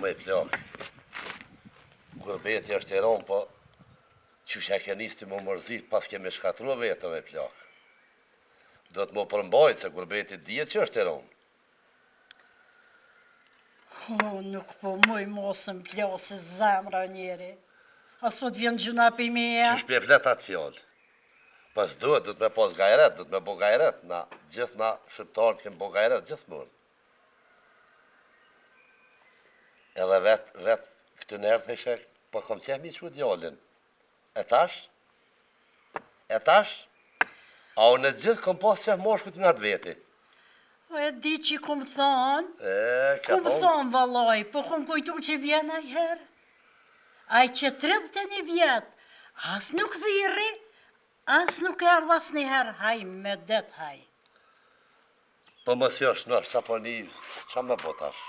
Më i plak. Gurbeti është i ron, po qysh e ke nisti më mërzit pas kemi shkatru vetëm e plak. Do të më përmbajt se gurbeti dihet që është i ron. Nuk po muj mosën plasi zemra njeri. As po t'vjen gjuna për meja. Qysh pje flet atë fjallë. Pas duhet me pas gajret, duhet me bo gajret. Na gjithë na shqiptarët kemë bo gajret gjithmonë. Edhe vetë këtë nërë të shek, po kom qef mi që djallin. E tash? A unë e gjithë kom pas qef moshkut nga të veti. E di që kom thonë. Kom thonë valoj, po kom kujtu që vjen a herë. Aj që 31 vjetë, as nuk thiri, as nuk erdh as një herë, haj me det haj. Po mos jo shnosh, sa po një, qa me po tash?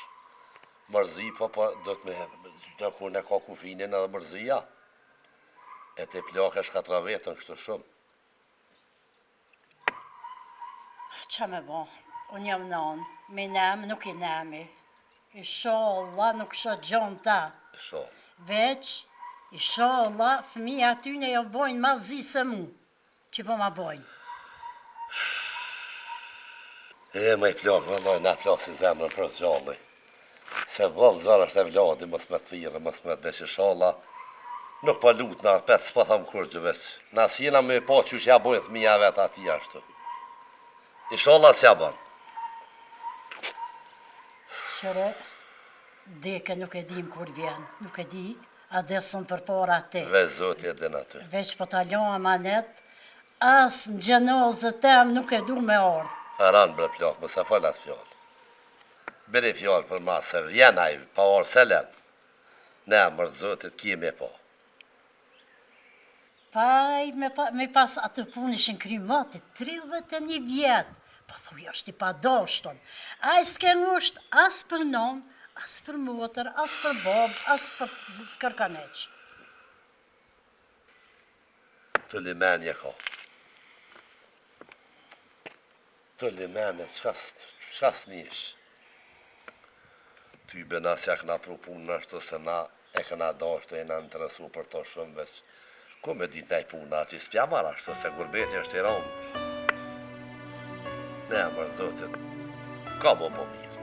Mërzi, po do të me, do kur ne ka kufinin edhe mërzia. E te plak e shkatra vetën kështu shumë. Qa me bo, unë jam nanë, me nem nuk i nemi. Inshallah nuk shë gjonë ta. Veç, inshallah, fëmija atyne jo bojnë ma zi se mu, që po ma bojnë. Me i plak, vëllaj, na plak si zemrën për zgjalli. Se vëllë zërë është e vladi, mës me të thire, mës me të veç inshallah. Nuk pa lutë na petë, s'pa thamë kur gjë veç. Na si jena me pa që ja bojnë fëmija vetë ati ashtu. Inshallah s'ja banë. Qëre, deke nuk e dim kur vjen, nuk e di, a desën për para te. Veç zoti e din aty. Veç për ta loa manet, as në gjenozët tem nuk e du me orë. Aran bre plak, më se fal as fjallë. Beri fjallë për ma se vjen aj, pa orë selen. Ne, mërë zotit kime po. Paj, me pas atë punishin krymatit, 31 vjetë. Po thuj është i padashton. A i s'ke ngusht as për non, as për motër, as për bob, as për kërkaneq. Të limenje ka. Të limenje, qas nish. Ty be na se këna pru punë në ashtu se na e këna dashtë e na interesu për to shumë veç. Ku me dit nej punë ati s'pja marra ashtu se gurbeti është i ronë. Ne, mërë zotit, ka mo po mirë.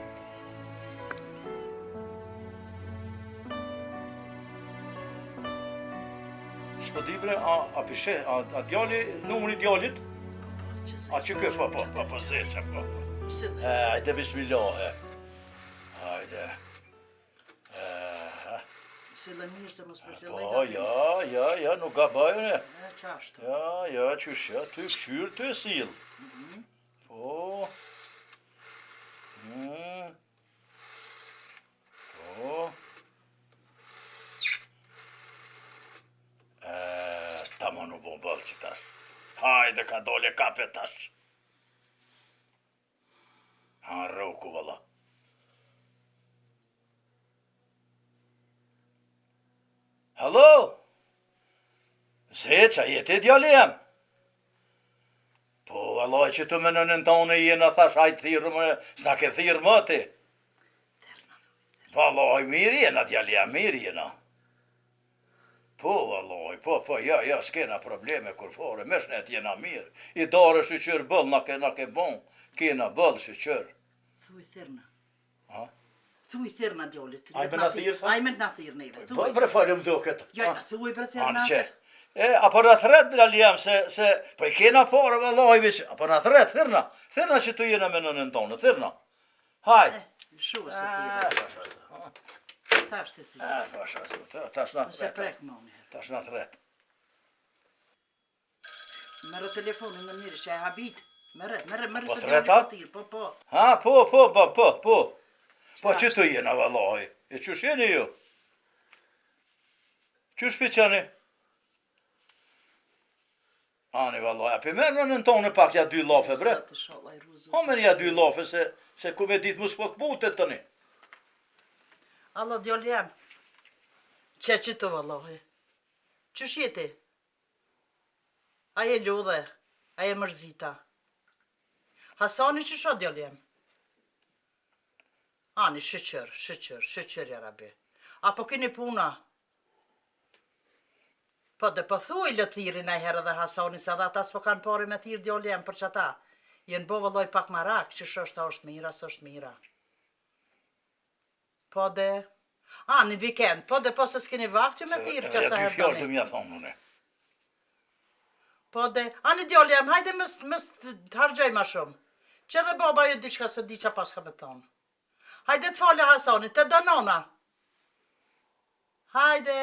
Shpo di bre, a pishe, a djali, numëri djalit? A që kjo, po, zeqa, po. Hajde, bismillah, hajde. Se dhe mirë se mos përshëllaj Po, ja, nuk ka bajën e. Qashtu. Ja, qysh, ja, ty këshyrë, ty e silë. Po. Po. Ta më nuk bo bëllë që tash. Hajde ka dole kape tash. Ha, rëku vëlla. Halo? Zeqa, jeti djali jem? Po, vallaj që të menën tonë jena thash, hajtë thirë më, s'na ke thirë më ti. Vallaj, mirë jena djali jem, mirë jena. Po, vallaj, po, ja, s'kena probleme kur fore, meshnet jena mirë. I dare shqyqër bëll, na ke bon, kena bëll shqyqër. Thuj thirna. Ha? Thuj thirna djallit. Ajme na thirë, sa? Ajme na thirë neve. Po, bre falem duket. Jo, thuj bre thirna. Apo në thret djali jem, se, po i kena pare vallaj vish, apo në thret, thirna që tu jena me nënën tonë, thirna. Hajt. Shuve se thirë. Tash të thirë. Tash në Se prek mami. Tash në thret. Merë telefonin në mirë, që e habit. Merë Po se threta? Po. Ha, po. Po që tu jena vallaj, e qysh jeni ju? Qysh piqeni? Ani vallaj, api merë në tonë pak ja 2 lafe bre. Homer ja 2 lafe se ku me dit mu s'po këputet tëni. Allah djallë jam. Që të vallaj. Qysh jeti? Aje lodhe, aje mërzita. Hasani që shë djallë jam? Ani, shëqër, jarabi. Apo keni puna? Po dhe po thuj lëtirin e herë dhe Hasoni, se dhe ata s'po kanë pari me thirë djoli jem për që ata. Jenë bo vëlloj pak marak, që shështë është mira, s'është mira. Po dhe... Në vikend, po dhe po se s'keni vakti me thirë që sa herë fjallë të mja thonë nëne. Po dhe... Ani djoli jem, hajde mës të hargjoj ma shumë. Që dhe baba ju diçka se di që pas ka me thonë. Hajde të falë Hasoni, të dënona. Hajde,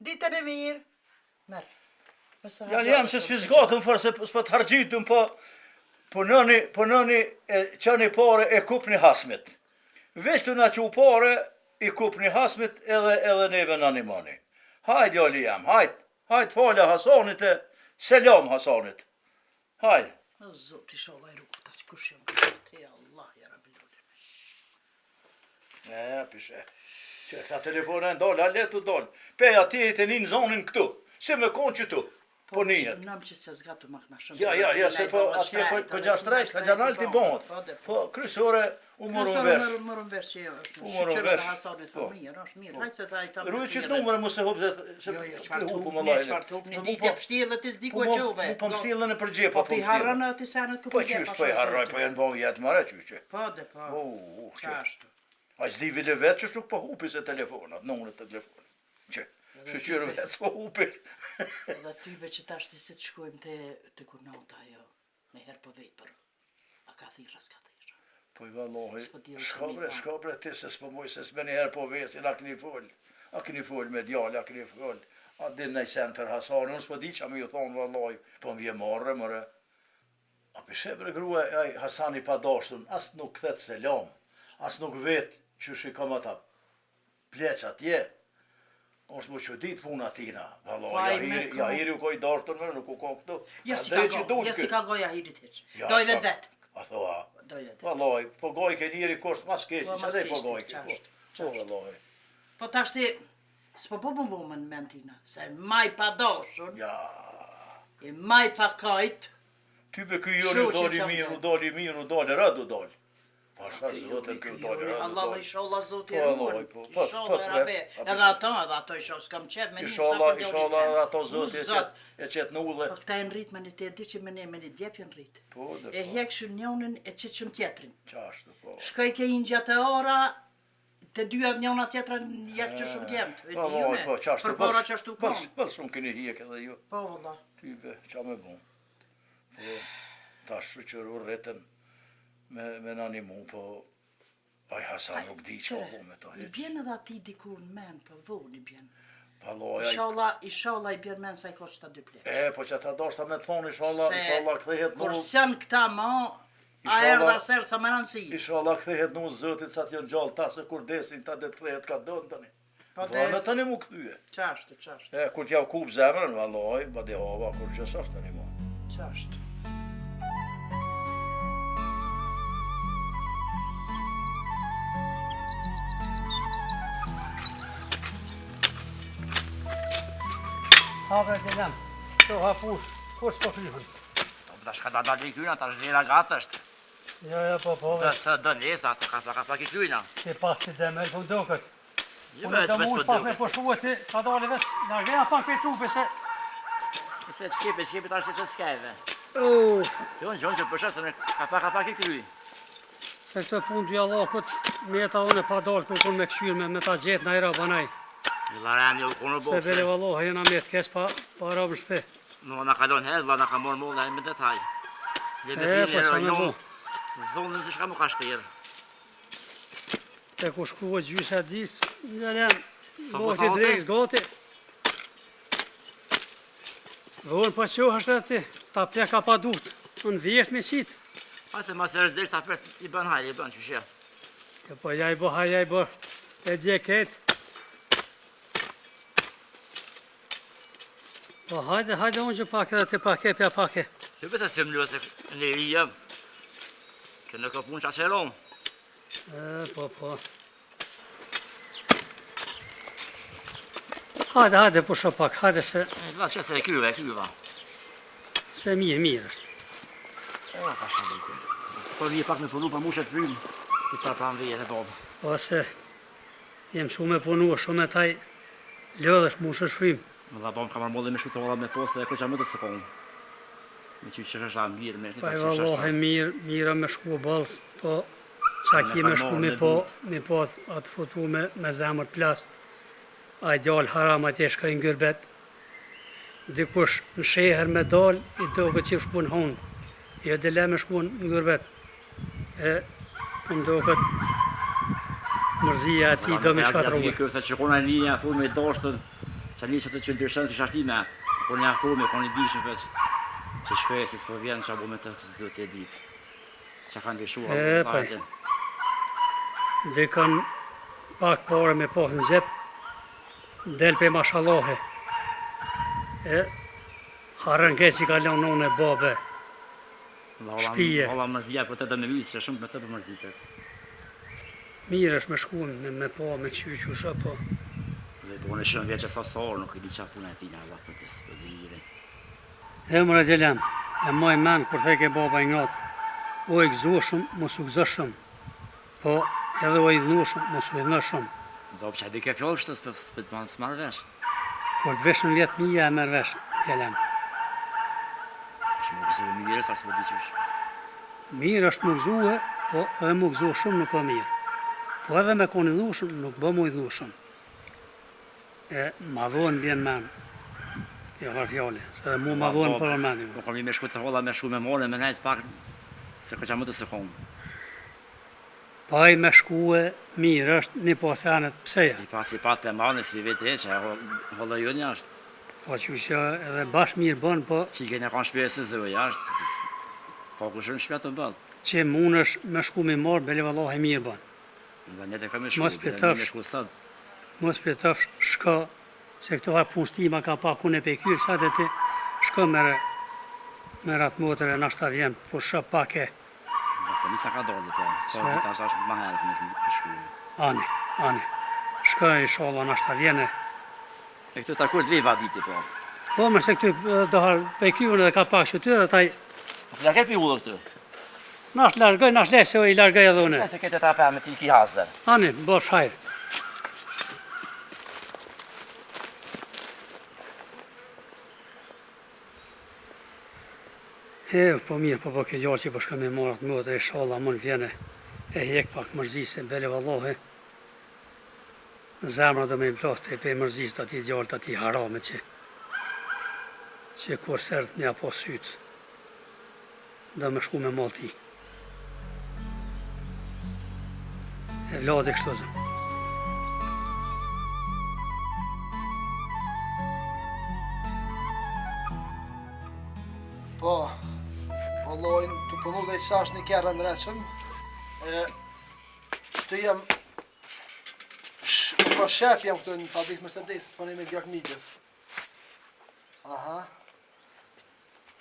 ditën e mirë. Merë. Ja jam se s'fizgatëm fërë se s'po të hargjitëm, po nëni qëni pare e kup një hasmit. Veç të na që u pare i kup një hasmit edhe neve në animani. Hajde jali jam, hajde falja Hasonit e selam Hasonit. Hajde. O Zot, isha Allah i rukët, aqë kush jam këtë, e Allah, jarabi lullim. Pishe. Që këta telefona e ndollë, a letu dollë. Peja ti e të një në zonin këtu. Si me konë që tu, po njët. Nëmë që se zgatu mak ma shumë. Ja, se po atje po gjashtrejt, ka gjanalë t'i bonët. Po krysore, u morën vesh. U morën vesh që jo është. U morën Shqyqërë vesh. dhe Hasani të mirë, është mirë. Hajtë se ta i tamë. Rujë që të numërë mu se hupë se Qfarë të hupu hupë, më lajnë. qfarë të hupë, një ditë e pështilë dhe t'i zdi ku e qove. Po më stilën e për gjepa, Po pi harrën e t'i senët ku Po për gjepa. qysh po i harroj, po janë bon jetë mare qysh. Po dhe po. Qashtu. A s'di vile vetë që nuk po hupi se telefonat, numërët të telefonat. Që, shqyqyrë vetë s'po hupi. Edhe tyve që ta shti se të shkojmë të kurnata ajo, me herë për vejtë për, a ka thira, s'ka thira. Po i valohi, shkabre ti se s'po moj se s'me një herë po vesin, a këni fol me djallë, a këni fol. A din nëj sen për Hasani, unë s'po di që a me ju thonë valohi, po më vje marrë, mëre. A pëshebre grua, Hasani pa dashtun, as nuk këthet selam, as nuk vetë që shikam ata pleqat je. është më që ditë puna tina, ja hiri u koj dashtun mërë, nuk u ko këtu. Ja si ka goj Jahirit heq, doj dhe det. A thoa, valoj, po goj ke njëri kosht mas kesi, që dhe po goj ke kosht. Po valoj. Po ta shti, s'po po më në mentina, se maj pa dashun, e maj pa kajt. Ty pe këj joni u doli mirë, u doli rëd u doli. Pasha zotën kjo doli rëd u doli. Allah ishallah zotë e ruën, ishallah e rabe, edhe ato ishallah s'kam qef me një sa për doli. Ishallah edhe ato zotë e qetë në ullë. Po këta e në rritë me një të di që me një djepje në rritë. E hekshën njonin e qëtë qënë tjetrin. Qashtu po. Shkoj ke një gjatë e ora, të dyja njona tjetra jekë që shumë djemt. Po, qashtu, për para qashtu konë. Bëllë shumë këni hjek edhe ju. Po, vëlla. Tybe, qa me bon. Po, ta shqyqëru rretën me nani mu, po, aj Hasan nuk di që po me ta heq. I bjen edhe ati dikur në men, po vonë i bjen. Paloj, Ishallah i bjen men sa i ka qëta dy plekë. Po që ta doshta me të thonë, ishallah këthehet Kur sen këta ma, a erdha serë sa më rëndësi. Ishallah këthehet në zëtit sa t'jën gjallë ta, se kur desin ta dhe të këthehet ka dënë tani. Vënë tani mu këthyje. Qashtu. Kur t'ja kup zemrën, valoj, ba dhe hova, kur që sashtë tani mu. Qashtu. Haber të lem, të hapush, kur s'po kryhën? Da shka da dalë i kyna, ta zhjera gatë është. Ja, po, Të dë njësa, të ka pak i kyna. si pas të demel, po do këtë. Jo Unë vetë të vetë mund po pak me duke. poshuë ti, ka dalë veç, largena pak për trupe se... Se shkepi ta është që s'kajve. Gjonë që përshet, se ka pak i kry. Se këtë punë dy Allahut, mjeta unë e pa dalë këtu kun me këshyrë me ta gjetë në era banaj. Larani u konë Se bele bokse. valoha jena me të kes pa rabë shpe. Në kalon hedhla, në ka morë molla me detaj. Po sa me bu. Zonën të shka mu ka shterë. Te ku shkuve gjysa dis, në lem, Sa po gati sa drejkës, gati. Vonë po që është ati, ta pleka pa duht, në vjesht me qitë. Ate mas e rëzdesh ta për i bën hajë, i bën që shë. Po ja i bo, e dje ketë. Po hajde unë që pak edhe të pake, pja pake. Që vete se më se në i jem. Që në këpun që asheron. Po. Hajde, pusho pak, hajde se... Va që se e kryva. Se mirë është. Ka shumë dike. Po vje pak me përru për mushet frymë. I pra pranë vje dhe babë. ose jem shumë me punu, shumë e taj lëdhësh mu shëshfrim. Valla bom ka marrë me shkutë valla me postë e kërqa më të sekund. Me që është mirë me Pa i vallohi mira me shku bëllë, po qa ki me shku me po atë futu me zemër plast. A i djallë haram atje shka i ngërbet. Dikush në sheher me dal, i do këtë që shku në honë. Jo dele me shku në ngërbet. E më do këtë mërzia ati do me shkatruve. Kërsa që kona linja fu me dashtën, që një që të që ndryshën që shashti me atë. Kona fu me, kona i bishën veç, që shpejë si s'po vjenë që abo me të zëtë e ditë. Që kanë ndryshua, pa. Dikën pak pare me pohë në zep, del pe mashallohi. E harën ke që ka lënë unë e babe. Shpije. Valla mërzia për të dhe me vysë, që shumë me të për mërzitet. Mirë është me shku me po, me këqy që shë po. Dhe po në shënë vjeqë e sasarë, nuk i di qa puna e tina, Allah për të së dhe gjire. E mërë gjelem, e maj men, kur theke baba i ngatë, o i gëzoshëm, mos u gëzoshëm, po edhe o i dhnushëm, mos u idhnushëm. Do për që di ke fjollë shtës për të marrë vesh. Kur të veshën vjetë mija e merë vesh, gjelem. Shë më gëzohë mirë, ta së më di që është. Mirë është më gëzohë, po edhe më gëzohë shumë nuk o mirë. Po edhe me koni dhushëm, nuk bë mu i dhushëm. E ma dhonë bjen men. Jo ka fjallë, se dhe mu ma dhonë për meni. Nuk kam i me shku të holla me shu me mone, me nejtë pak, se këqa më të sekundë. Pa i me shku e mirë është një posanet pëseja. I pas i pat për manës, vi vetë e që holla jo një është. Po që që edhe bashkë mirë bënë, po Që i kene kanë shpje se zëve jashtë, ka ku shumë shpja të bëllë. që mund është me shku me marë, bele vallohi mirë bënë. Dhe ne të kam e shku, Mos dhe ne pëtëfsh. me shku sëtë. Mos për të shko, se këto harë punë shtima ka pa kune pe kyrë, sa të ti shko me ratë motër e nashta vjen, po shë pak e, Po nisa ka dolli, po. Sa Se- tash është më herët me shku. ani. Shko i sholla nashta vjene. E këtu ta kur të viva diti, po. Po më se këty do harë pe kyrën edhe ka pak që ty dhe taj, Ja ke pi ullë këtu. nash largoj, nash le se o i largoj edhe une. Se këtë ta pa me ti ki hazër. Ani, bosh hajrë. Po mirë, po ke gjallë që po shka me marat më të e shala mën vjene e hek pak mërzise, bele vallohi. Zemra do me i plas pe mërzis të ati gjallë të ati harame që kur sërt me apo sytë, do me shku me malti. E vlade kështu zë. Po, vëllojnë të punu dhe i sash një kërë në reqëm, që të jem, po shef jam këtu në fabrik Mercedes, po në me Djak Midjes. Aha.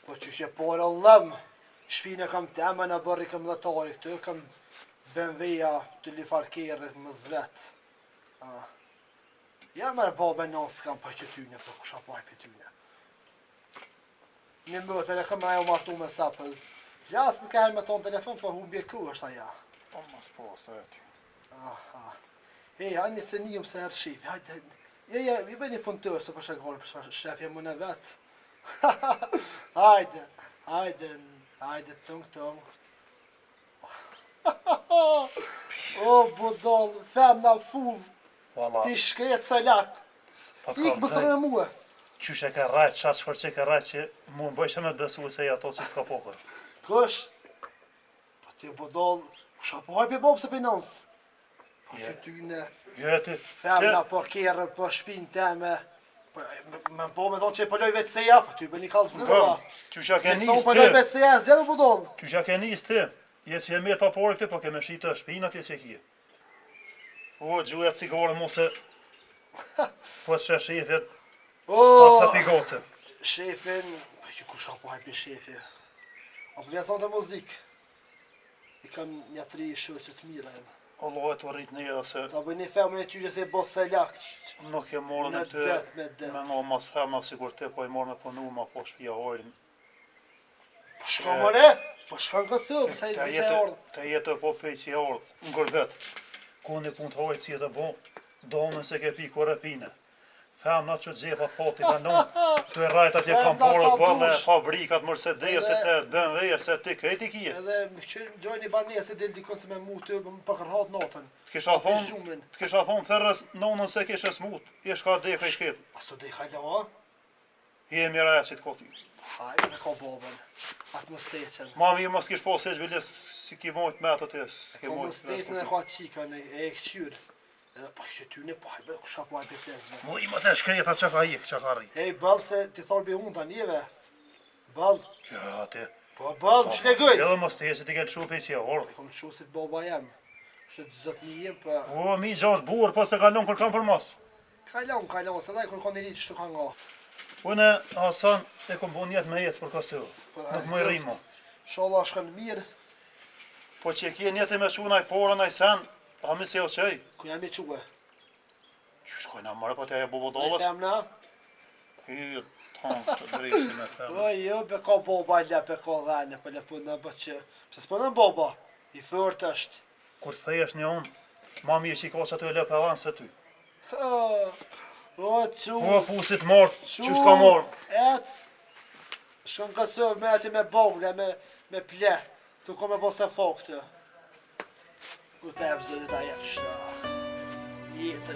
Po që shje porë lëm, shpine kam temë në bërri kam dhetari këtu, kam BMW-a të lifarkere më zvet. Ja me babe nësë kam pa që tyne, po kusha pa i për tyne. Një mëtër e kam ajo martu me sapë. Flasë më kërë me tonë telefon, po humbje ku është aja. Po mos posta e ty. Aha. Hej, hajnë se njëm se herë shifi, hajde. Ja, i bëj një punëtër, se për shëgorë, për shefje më në vetë. Hajde, tung. O, budol, femna full, ti shkret se lak. Ik më sërë me muë. Qyshe ka rajt, qatë shfar që ka rajt që mu në bëjshë me besu se ato që s'ka pokër. Kësh? Po ti budol, kusha po hajpe bobë se për nënsë. Po që ty në Jo ty. femna po kjerë, po shpinë teme. Me po me thonë që po loj vetëseja, po ty bë një kalëzëva. Qysha ke Me nis thonë po loj ty. vetëseja, zjedë budol. Qysha ke nis ty. Je që e mirë pa porë këti, po ke me shqitë shpinë atje që kje. O, gjuja cigare mu se... Po të shefet, O, të pigoce. shefin, po që kush ka po hajpi shefi. A po vjeson të muzikë. I kam një tri shëqë të mira edhe. O lohet të rritë njëra se Ta bëj një femën e tyre se bo se lak. nuk e morën Me e ty. det. Me nga mas hema sigur te po i morën me punu ma po shpia hojrin. Po shka mëre, po shka në kësë, po sa i zi që e ordë. Te jetë po pej që e ordë, në gërbet. Kone punëtojt si e të bo, donën se ke pi korepine. Femna që gjepat poti banon, të e rajt atje kam porë bëllë, fabrikat, Mercedeset, BMW-set, ti kreti kje. Edhe që gjojnë i banesë del dikon se me mu të më pakërhat natën. Të kisha thonë thërës nonën se kishe smut, i shka deka i shket. Aso dhe i hajla, Je mira e që të koti. hajme me ka babën, atë më steqen. Ma mirë mos kish po seq biles si ki mojt me ato të Ka më steqen e ka qikën e këqyrë. Edhe pa që ty në pajbe, ku shka pajbe plezve. Mu i më të shkreta që ka ik, që ka rrit. Hej, bëllë se ti thorë be unë të njeve. Bëllë, Ja, ti. po bëllë, më shlegojnë. Edhe mos të hesi ti ke lëshu pe që e orë. E kom të shumë si baba jem. Kështë të zëtë një jem, për... O, mi gjash burë, po se kalon kër kam për mas. Kajlon, se daj kër ka një rritë që të ka nga. Unë Hasan e kom bu njetë me jetë për kasë. Nuk më i rimo. Shala shkën mirë, Po që e kje njetë me shunaj porën aj sen, pa mi se o qëj. ku jam i quë. Që shkojna mërë, po të e bubo Në dollës. femna, I tonë të drejshë me femë. jo, be ka baba i lepe, ka dhene, për letë për në bë që... Pse s'për në baba, i fërt është. Kur të thejesh një unë, ma mirë që i ka që të e le për se ty. O, që... Po fusit mortë, që shka morë. Ec, shkën kësëv me ati me bogle, me ple, të ko me bo se faktë. Ku të ebë zëtë ta jetë shta, jetë.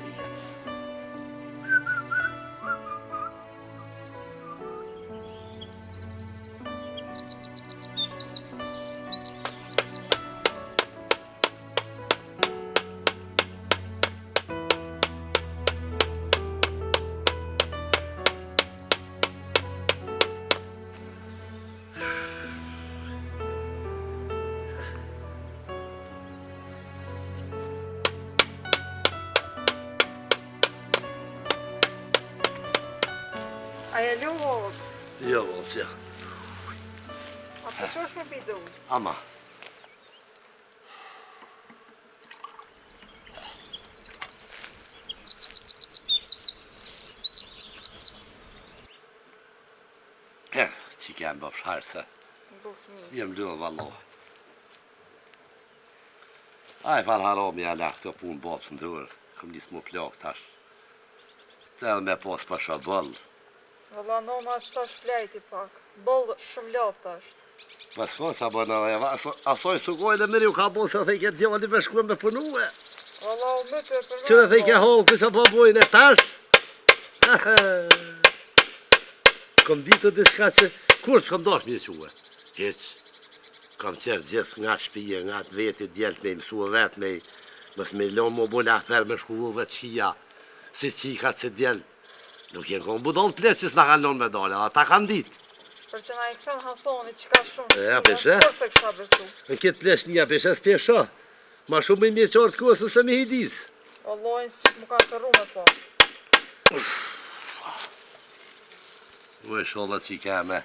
A je ljubo? Jo, opcija. A po që është me bidu? Ama. Që kemë bëfsharë se Du fmi. jem lënë vallohi. Aj falë harami a lakë të punë babës në dërë, këm njësë më plakë tash. Të edhe me posë për shë bëllë. Valla noma është tash flejti pak. Bollë shumë laftë është. Pas ko sa bënë edhe, asoj së gojnë e miri u ka bo se dhe i ke djali me shkuën me punue. Valla u mytë e përnë. Qërë dhe i ke holë kësa po bojnë e tash? Kom ditë diska që, kur që kom dash një quë? Heq, kom qërë gjithë nga shpije, nga të veti djelët me i mësua vetë me i, mës me lonë më bole afer me shku dhe qia, si qika që djelë. Nuk jenë kom budon të pleqës nga kanë lonë me dole, a ta kanë ditë. Për që na i këtën Hasoni që ka shumë Ja, peshe. Por se kësha besu. Në këtë plesh një peshe s'pjesha, ma shumë i mjeqartë kosë se me hidis. Vallojnë sytë mu kanë qërru me po. Ue sholla që i keme,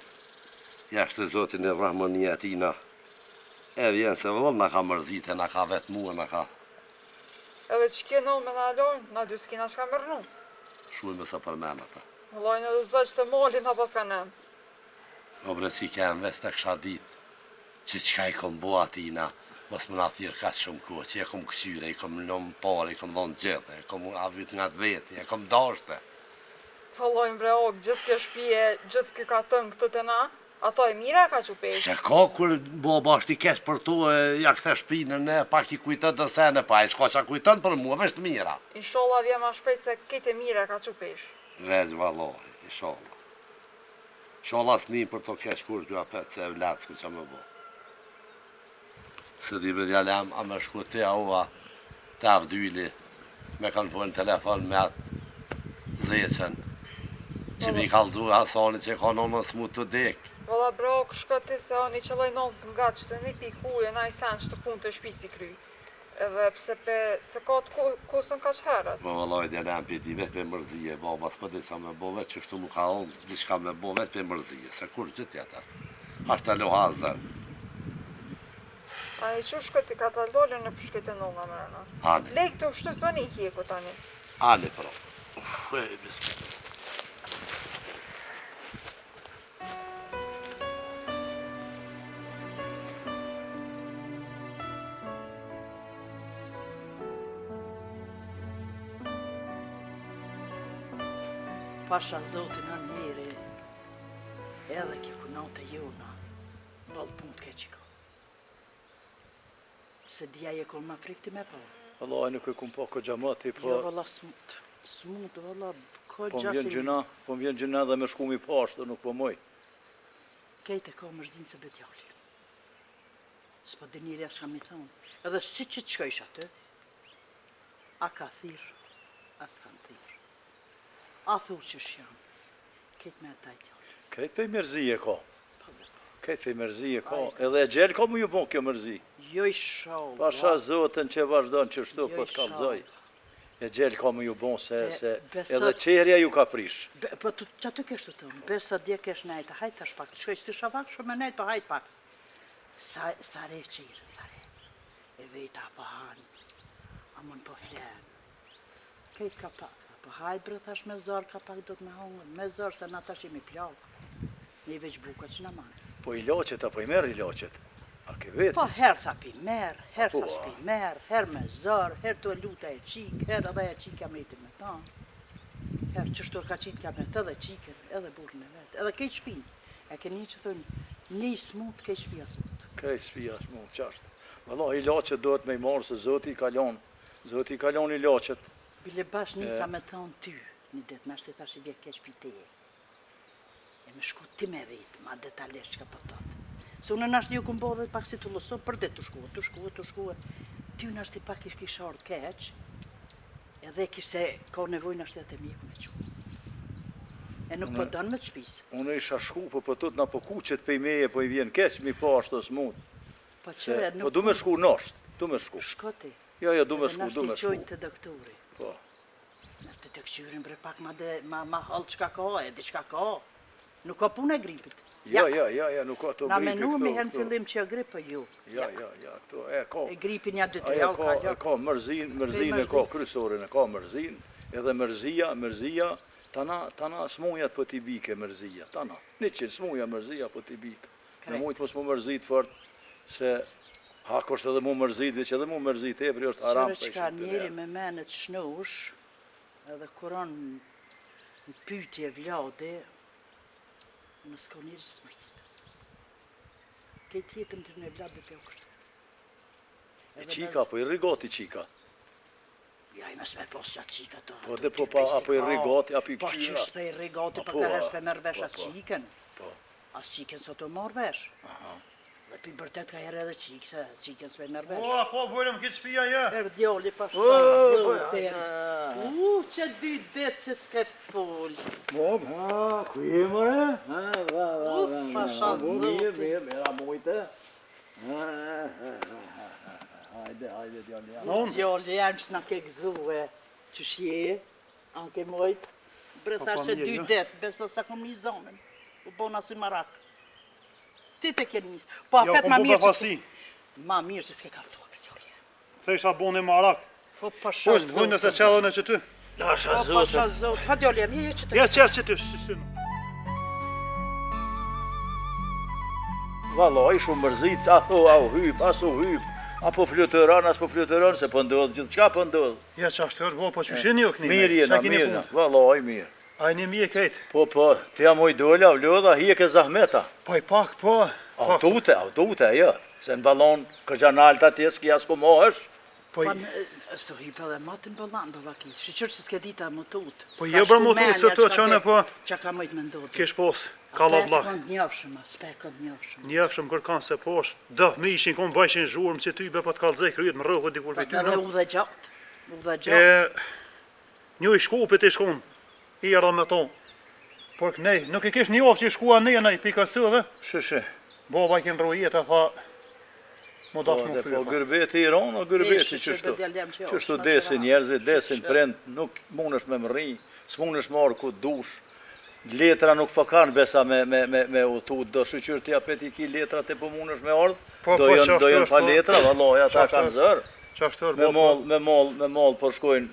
jashtë të zotin e vrahmonia tina, e vjen se vëllë nga ka mërzite, nga ka vetë mua, nga ka Edhe që kje nëllë me në alojnë, na dy s'kina që ka mërnu. shumë sa përmen ata. Vallojnë edhe zë që të moli na pas ka nem. O bre që i keme ves të kësha ditë, që qka i kom bo atina, mos më nga thirë ka shumë kohë, që e kom kësyre, i kom lëmë pare, i kom dhonë gjithë, i kom avit nga të veti, i kom dashte. Vallojnë bre ok, gjithë kjo shpije, gjithë kjo ka tënë këtë të na, ato e mira ka që peshë. Që ka kur boba është i kesh për to, ja këthe shpinën e pak i kujtën të sene, pa i s'ka që kujtën për mua, vesh të mira. Inshallah vje ma shpejt se këtë e mira ka që peshë. Vezë vallohi, inshallah. Inshallah s'nim për to kesh kur t'ju apet se e vlatë s'ku që më bo. Se di me djalem, a me shku te ova, te avdyli, me kanë po në telefon me atë zeqen, që mi kalzu Hasani që ka nonën s'mu të dekë. Valla brok, shko ti se oni që loj nonës nga që të një pikuje, na i sen që të punë të shpisi kry. Edhe pse pe, se ka të kusën ka shherët. Po vallaj djalem për di vetë për mërzije, baba s'po di qa me bo vetë që shtu mu ka onë, diçka me bo vetë për mërzije, se kur që tjetër. Ashtë të lohazër. A i që shko ti ka të lollën në përshkete në nga mërëna. Ani. Lek të ushtë zoni i hjeko tani. Ani pro. Bismillah. Pasha Zotin në njeri, edhe kjo kunote jona, bëllë punë të keqiko. Se dhja je kon ma frikti me po. Allah, nuk e kum po ko gjamati, po... Jo, valla smut. Smut, valla, ko Po gjasin... më vjen gjëna dhe me shku mi pashtë, nuk po moj. Kejt e ka mërzin se betjalli. S'po dhe njëri as kam i thonë. Edhe si që të shkojsh aty, a ka thirë, as kanë thirë. A thu që shjanë, kejt me ata i tjalli. Krejt pej mërzije ka. Krejt pej mërzije ka. Edhe e gjelë ka mu ju bon kjo mërzi. Jo i shohë. Pasha Zotën që vazhdojnë që shtu po të kalzoj. E gjelë ka mu ju bon se edhe qerja ju ka prish. Po që aty kesh të tonë, besa dje kesh nejtë, hajtë tash pak, të shkoj që të shavak shumë e nejtë, po hajtë pak. Sa re qire, sa re. E vejta po hanë, a mund po flenë. Kejt ka pak, po hajtë bre thash me zorë ka pak do të me hongën, me zorë se na tash imi plakë. Ne i veç buka që na manë. Po i loqet apo i merë i loqet? A ke vetë? Po herë tha pi merë, herë tha s'pi merë, herë me zorë, herë të e luta e qikë, herë edhe e qikë jam ejti me tanë. Herë qështu ka qitë jam ejti edhe qikën, edhe burën e vetë, edhe kejtë shpinë. E ke një që thënë, një smut, kejtë shpia smut. Kejtë shpia smut, qashtë. Valla, i loqet dohet me i marë se Zoti i kalon. Zoti i kalon i loqet. Bile bash njësa me thonë ty, një detë nashtë i thash i vje keq piteje. E me shku ti me vetë, ma detalisht që ka pëtatë. Se unë nashtë ju këmë bodhe pak si të lëson, për det të shkuë. Ty nashtë i pak ish kisha ardhë keq, edhe kise ka nevoj nashtë e të mjeku me qu. E nuk për dënë me të shpisë. Unë isha shku, po pëtut na po kuqet pej meje, po i vjen keq, mi pa ashtë të smut. Po du me shku nashtë, du me shku. Shkoti. Jo, du me shku, du me Nashtë i shku. qojnë të doktori. Po. Nashtë të këqyrin bre pak ma halë qka ka, e di qka ka. Nuk ka punë e gripit. Ja, nuk ka të gripi këto. Na menu mi hen fillim që e gripë, ju. Ja, këto e ka. E gripin ja 2-3 javë ka e ka mërzin e ka kryesorin, e ka mërzin, edhe mërzia, tana smujat po t'i bike mërzia, tana. 100 smuja mërzia po t'i bike. Në mujtë mos mu mërzit fort, se hak është edhe mu mërzit, veç edhe mu mërzit e pri është haram. Qëre qka njeri me menet shnush, edhe kuron në pytje vlade, në s'ka njeri që s'mërcita. Kejtë jetëm të në vladë dhe pjo kështu. E qika, po i rigoti qika. Ja, i mes me pos qatë qika të. Po dhe po apo i rigoti, apo i Po këshyra. qështë pe i rigoti, po ka hesh pe merë vesh atë qiken. Po. As qiken sot të marë vesh. Dhe pi bërtet ka herë edhe qikë, se qiken s'pe merë vesh. O, po, bërëm këtë shpia, ja. Herë djoli pa shpazë, zotin. Që 2 detë që s'ke full. Ku je mëre? Pasha zotin. Mera mujte. Hajde, djali jam. Djoli jam që na ke gëzue, që shje, anke mojt. Bre thash që 2 detë, beso sa kom një zonën. U bona si marak. Ti te ke njësë. Po apet ma mirë që s'ke... Ma mirë që s'ke kalcoa, bre djoli. Thesha boni marak. Po pasha zotin. Vujnë nëse qellën e që ty. Pasha Po pasha zotin. Ha djoli jam, je që të... Ja qesë që ty, shëshynë. Vallaj, shumë mërzit, a tho, a u hyp, as u hyp, apo fluturon, as po fluturon, se po ndodh, gjithë qka po ndodh. Ja që ashtë tërë, po që shenë jo këni. Mirë jena, vallaj, mirë. A i një mje kejtë. Po, të jam oj dolla, vlodha, hije ke zahmeta. Po i pak, po. Autute, jo. Se në balon, kërgja nalta tjes, ki as ku mohësh. Po i... Së hyp edhe matin bëllan, bëllaki. Shqyqër që s'ke dita më tut. Po je bërë më tut, se to qëne, po... Qa ka mëjt me ndodhë. Kesh pos, kalla blak. Ape të njëfshëm, aspe këtë njëfshëm. Njëfshëm kërkan se posh, dëth mi ishin, kon bëjshin zhurëm që ty be po të kalzej kryet më rëhë dikur për ty. Edhe u dhe gjatë. Një i shkupit i shkun, i erdha me ton. Por kënej, nuk i kesh një ofë që i shkua nej, pika sëve. Shë. Baba i kënë rrujet e tha, mo dash nuk Po gërbeti i ronë, o gërbeti qështu desin njerëzit, desin prind, nuk mundesh me mëri, s'mundesh marrë ku dush. Letra nuk po kanë besa me utut, do shqyqyr t'ja peti ki letra te po mundesh me ardh, do jën pa letra, vallaj, ata kanë zërë. Me mall po shkojnë,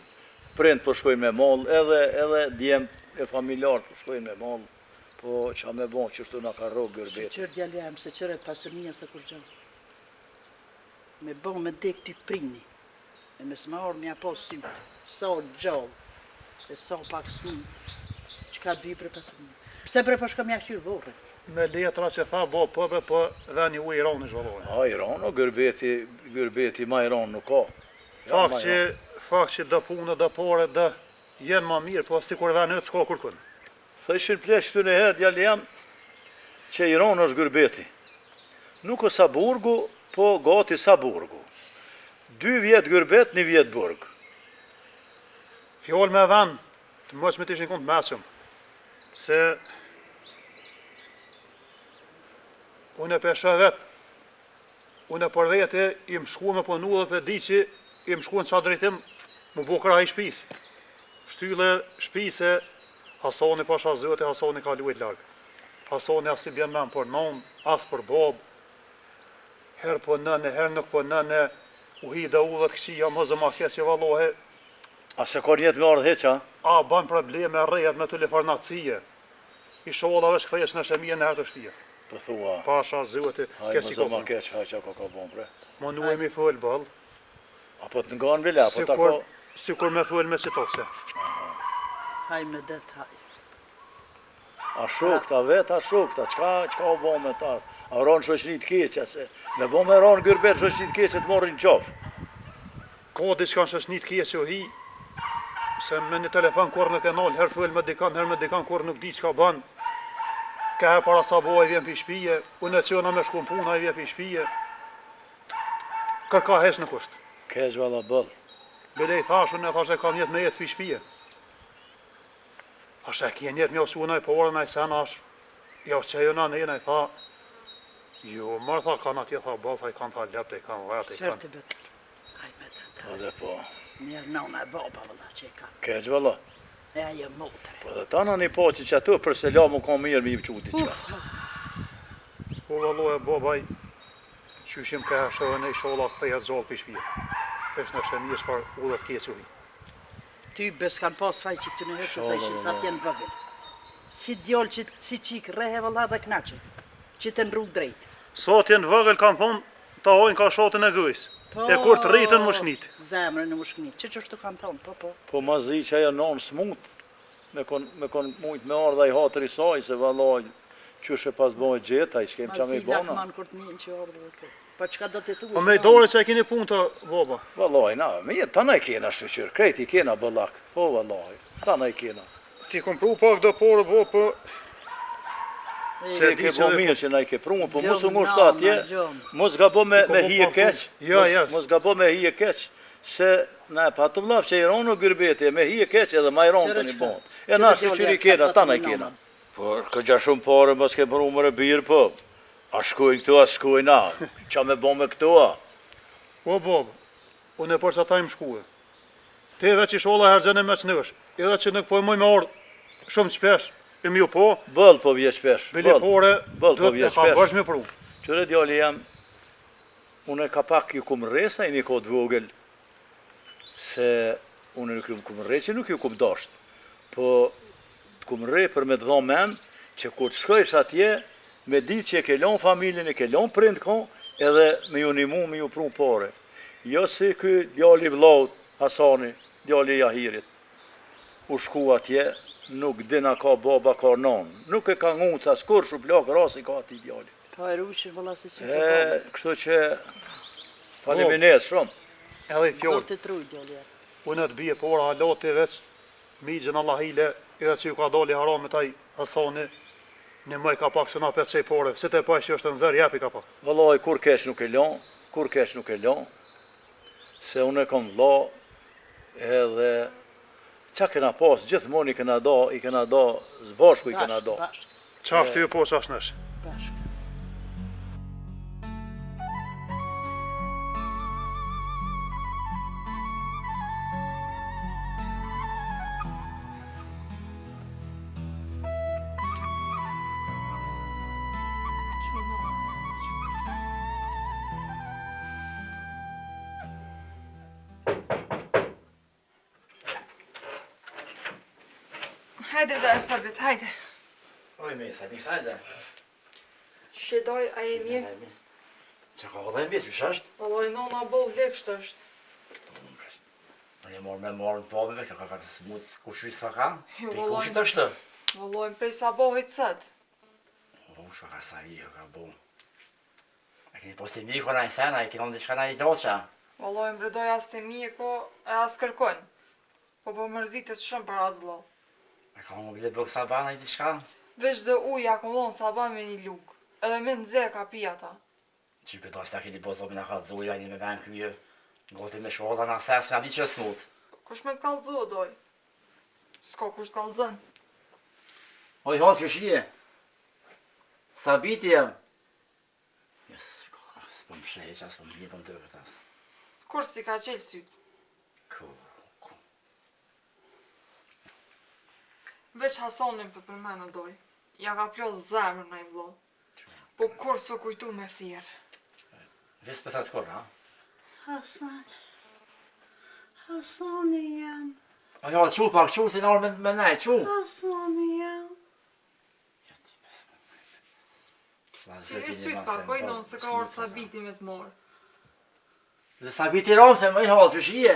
prind po shkojnë me mall, edhe djem e familjar po shkojnë me mall, po qa me bon qështu na ka rogë gërbeti. Shqyqyr djalem, se qëre pasërnia se kur gjënë. Me bon me dek t'i prini, e me s'ma orë mja po sytë, sa o gjallë, e sa pak sni, që Shka 2 për 5.000. Pse për shka mja këshirë vorë? Me letra që tha bo pëve për veni u Irani zhvallojnë. A Iran, o gërbeti ma Iran nuk ka. Fakt që dë punë, dë pore, dë jenë ma mirë, po si kur veni s'ka kërkun. Thëshin plesh këtu në herë djali jam që Iran është gërbeti. Nuk o Saburgu, po gati Saburgu. 2 vjetë gërbet, 1 vjetë burg. Fjallë me vend, të mos me t'ishin kund mesëm, se unë e pesha vetë, unë e për vete i më shku me punu dhe për di që i më shku në qa drejtim më bukra i shpis. Shtylle shpise, Hasani pasha zëti, Hasani ka luajt largë. Hasani as i bjen men për non, as për bob, herë po nëne, herë nuk po nëne, u hi dhe u dhe të këshia, më zëma kesje valohe. A se ka njetë me ardhë heqa? A, ban probleme rejat me të lefarnacije. I shola veç këthesh në shemije në herë të shtije. Për thua, Pasha zëti, hajë më zëma keq, hajë që ka bon bre. Ma nuemi fëll bëll. A po të nga në vile, apo ta ka... Sikur me fëll me citose. Haj me det, haj. A shokta vet, a shokta, qka o bon me ta? A ronë shoqërit keqe, se me bon me ronë gërbet shoqërit keqe të morin qofë. Ka diçka në shoqërit keqe o hi, se me një telefon kur nuk e nalë, herë fëll me dikan, herë me dikan kur nuk di qka ban. Ka herë para sa boja i vjen për shpije, unë e qëna me shku në puna i vjen për shpije. Kërka hesh në kusht. Keq valla bëll. Bile i thash, unë e thash e kam jetë me jetë për shpije. Thash e kje njetë me osuna i porën, a i sen ash, jo që jo në nejnë, a i tha, jo, mërë tha, kanë atje, tha, bëll, tha, i kanë tha lepte, i kanë vetë, i kanë. Sërti betë. Haj me det, Po dhe po, Mirë nëna e baba vëlla që i kanë. keq valla. E ajo motre. Po dhe ta në një po që ato për se la mu ka mirë mi i pëquti qka. Po vallo e babaj, qyshim ka shërën e i shola këtheja të gjallë për shpije. Esh në shëmije shfar u dhe të kesi u hi. Ty bes kanë pas faj që këtu në herë të thejshin sa t'jen vëgën. Si djallë që si qikë rehe vëlla dhe knaqe, që të në rrugë drejtë. Sa t'jen vëgël kanë thonë, ta hojnë ka shotën e gëjës. E kur të rritën më shnit. Zemrën e më shnit, që është të kanë thonë, po. Po ma zi që ajo non smut, me kon mujt me ardha i hatër i saj, se vallaj, qyshe pas bojë gjeta, i shkem qa me i bona. Lakman kur të minë që ardhë dhe kjo. Po qka do të thuë? Po me i dore që e keni punë të baba. Vallaj, na, me jetë, ta na i kena shqyqyr, krejt i kena bëllak, po vallaj, ta na i kena. Ti kom pru pak do porë, bo, po... Se ke bo mirë që na i ke prumë, po mos u ngusht atje, mos ga bo me hi e keq, mos ga bo me hi e keq, se na e pa të mlaf që i ronë gërbeti, me hi e keq edhe ma i ronë të një bond. E na shqyqyri kena, ta na i kena. Po, këgja shumë pare, mos ke prumë më birë, po, a shkojnë këtu, a shkojnë na, qa me bo me këtu, a? O, babë, unë e për që ata im shkue. Te veç i shola hergjene me që nësh, edhe që nuk pojmoj me orë shumë qpesh, e mi u po, Bëll po vje shpesh, bile pore, bëll po do vje e kam shpesh. bësh me pru. Qëre djali jam, unë e ka pak ju kum resa i një kod vogël, se unë nuk ju kum re që nuk ju kum dasht, po të kum re për me të dhonë men, që kur të shkojsh atje, me ditë që e ke lon familjen, e ke lon prind kon, edhe me ju nimu, me ju pru pare. Jo si ky djali vllaut, Hasani, djali Jahirit, u shku atje, nuk dina ka baba, ka non. Nuk e ka nguca, s'kur shu plak rasi ka ati djali. Po e ruqin vëlla si sy të kamë. Kështu që faleminderit shumë. Edhe i fjoll, Zotit truj djali. unë të bije pora halati veç, migjën Allahile, edhe që ju ka doli haram me taj Hasani, në mëj ka pak se na petë qej pore, si te paj që është në zërë, jepi ka pak. Vallaj, kur kesh nuk e lon, kur kesh nuk e lon, se unë e kom vlla, edhe qa kena pas, gjithmonë i kena da, zbashku i kena da. Qashtë ju po qash nësh. Bashkë. Hajde dhe Sabit, hajde. Oj, me sa, hajde. Shedoj, a e mirë? Që ka vëllaj mbjes, që është? Vallaj, nona bov lekshtë është. Unë e morë me morë në pove, ka smut kushvi s'ka ka? Jo, Pe vallaj. kushit është? Vëlloj, prej sabahit sët. Po, shka ka sa vijë, ka bu. A keni posti miko na i sena, i keni diçka na i gjoqa. Vëlloj, mbredoj as të miko e as kërkojnë. Po mërzitet shumë për atë vëlloj. A ka më bile bëk sabana i diçka? Veç dhe uja kom dhonë saban me një luk. Edhe me në dze ka pi ata. Që për do s'ta keni bozok në ka dzuja, një me ven kyje. Goti me shoda në ses, nga di që smut. Kush me t'kallëzo, doj? S'ka kush t'kallëzën. Oj, hos këshije. Sabiti jem. Jes, s'po më shreqa, s'po më lipëm të vërtas. Kur si ka qelë syt? Ku. Veç Hasonin për përmenë, doj. Ja ka plos zemrë në i vlo. Po kur s'o kujtu me thirë. Vis për të kur, ha? Hasan. Hasani jam. A jo, qu pak, qu si nërë me nej, qu. Hasani jam. Si e syt pak, oj non se ka orë Sabiti me të morë. Dhe Sabiti rose, më i halë, që shije.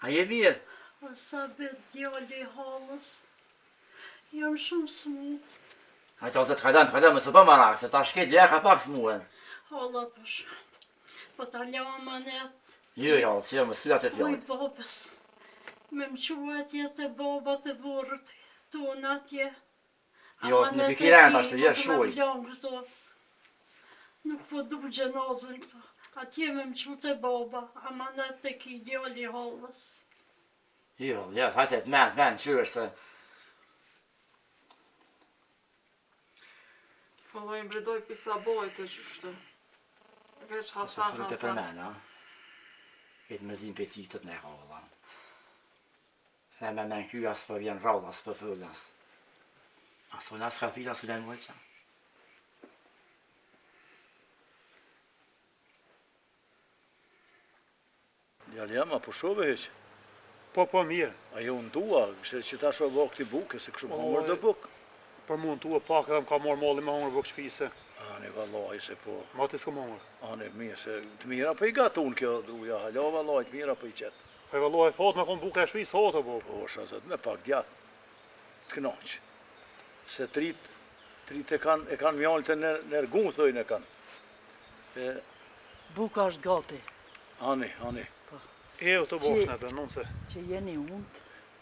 A je mirë? O Sabit, djali i halës. Jam shumë smut. A të ose të kajdan, më së për marak, se ta shket gjeka pak s'muen. Hala për shumë. Po ta lja amanet. Jo, halë, që më syja të Oj, fjallë. babës. Me më qua atje të baba të burët. Tonë atje. Jo, në pikiren, ashtu, je shuj. shuj. Këto. Nuk po du gjenazën këto. Atje me më qua të baba. Amanet të ki djali i halës. Jo, ja, hajse të men, që është. Vëlloj, mbredoj pisa bojë të qështë. Veç Hasan. Të për men, ha? Këtë më zim për ti të të ne halla. E me men kjo asë për vjen rralla, asë për fëllas. Asë për nësë ka fila, asë për mëllqa. Djali jam, a po shove heq? Po, mirë. A jo në dua, që ta shove o këti buke, se këshu më hongër dhe buk. Për mund të pak edhe më ka marrë malli me hongër bëk shpise. Ani, vallaj, se po. Ma të s'ka hongër. Ani, mirë, se të mira për i gatun kjo druja, halo, vallaj, të mira për i qetë. Po vallaj, fat me kon buke e shpis hotë, po. Po, shazet, me pak djath, të kënaqë. Se trit e kanë mjallë të nërgun, thojnë e kanë. Buka është gati. Ani. E u të bosh në të nënë se. Që jeni undë,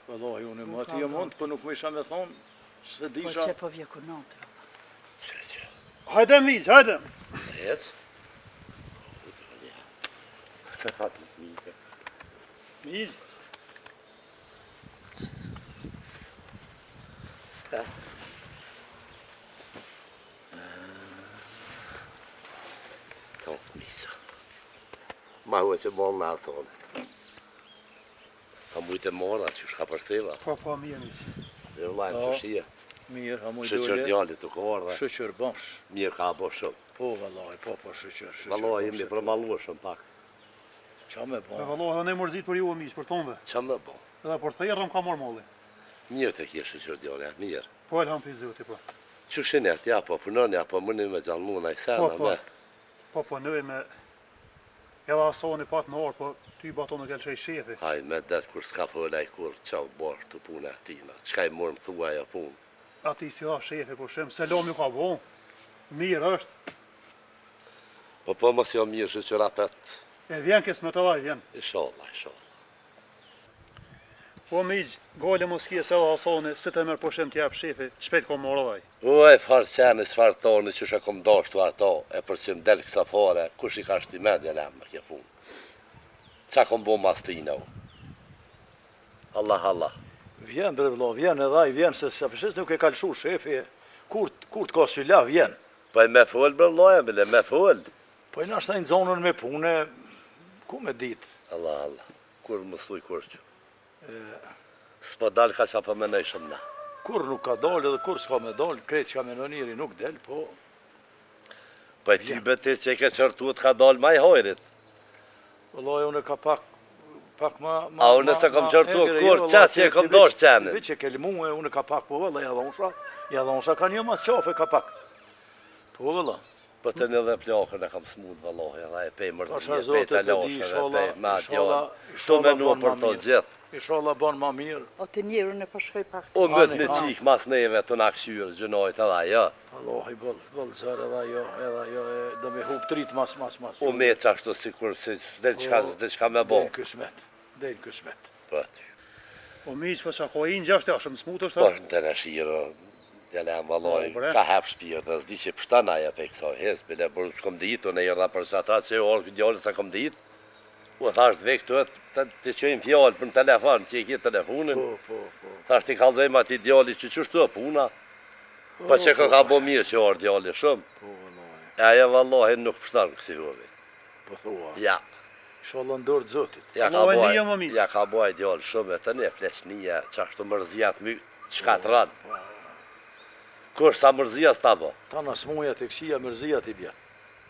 Vallaj, unë më ati jam mund, po nuk më isha me thonë, se po disha... që po vjekunatër. Hajde miq, hajde. Zec? Se fatë të mite. Miq. Kom, misa. Ma hua që bon në atone. Ka mujtë e mora, që shka përseva. Po, mirë miq. Dhe vllajmë që shia. Mirë, ha mu i Shëqër dole. djallit të korë. Shëqër bash. Mirë ka bo shumë. Po, vallaj, po, shëqër. Vallaj, jemi përmaluar shumë pak. Qa me Po bo? vallaj, ne mërzit për ju miq, për tonëve. Qa me bo? Edhe për thërrëm ka marrë malli. Mirë të kje shëqër djallit, mirë. Po elhamdulillah zoti po. Që shenet, ja po punoni, ja po mëni me gjallmuna i sena me. Po nëve me... Edhe asoni pat në orë, po ty bato nuk e lëshej shefi. Hajnë me det kur s'ka fëllaj kur qau bërë të punë e tina. Qka i mërë më thua e punë. Ati si ha shefi, po shem, selam ju ka bo. Mirë është. Po mos jo mirë shëqëra pet. E vjen kes me të dhaj, vjen. Inshallah. Po miq, gale mos kje se edhe asoni, si të merë po shem t'jap shefi, shpejt ko morë dhaj. Uaj, farë qeni, s'farë toni që shë kom dashtu ato, e për që më delë kësa fare, kush i ka shti medja në me kje punë. Qa kom bo mas tina u? Allah. Vjen, bre vlo, vjen edhe i vjen, se përshës nuk e kalëshu shefi, kur të ka sylla, vjen. Po e me full, bre vlo, e bile, me full. Po i nashta i në zonën me pune, ku me ditë? Allah, kur më thuj kur që. S'po dalë ka qa për me nejshëm na. Kur nuk ka dalë edhe kur s'ka me dalë, krejtë që ka me në njëri nuk del, po... Po e ty betis që i ke qërtu të ka dalë ma i hojrit. Vëllaj, unë ka pak ma... A unë se kom qërtu kur qa që e kom dosh qenin. Vë që ke limu unë ka pak, po vëllaj, jadhonsha ka një mas qafe ka pak. Po vëllaj. Po të një dhe plakën e kam smut vëllaj, edhe e pej mërë Pasha të zote pej të të di, lashën, e pej ma inshallah, djallë. Tu menu për to gjithë. Inshallah ban ma mirë. O të njerën e përshkoj pak. O mbet në qik mas neve të na këshyrë gjënojt edhe ajo. Allah i bëllë zërë edhe ajo do me hup trit mas. O me qashtu sikur se diçka me bo. Del kësmet. Po aty. O miq, po sa kohë gjashtë ashëm smut është. Po të në shiro, djelem valoj, ka hap shpirë, dhe zdi që pështana ja pe kësa hes, bile bërë s'kom ditë, unë e jërra për ata që e orë këtë djallë sa kom ditë. U thasht dhe këtu të qojnë fjallë për në telefon, që i kje telefonin. Po. Thasht i kalzojmë ati djalli që qështu e puna. Po që ka bo mirë që orë djalli shumë. Po, vallaj. E aje vallahi nuk pështarë kësi huvi. Po thua. Ja. Inshallah ndorë të zotit. Ja ka boj djallë shumë e të ne fleqnija, qashtu mërzijat my shkatran. Kush sa mërzija s'ta bo? Ta në smuja të kësia mërzija t'i bja.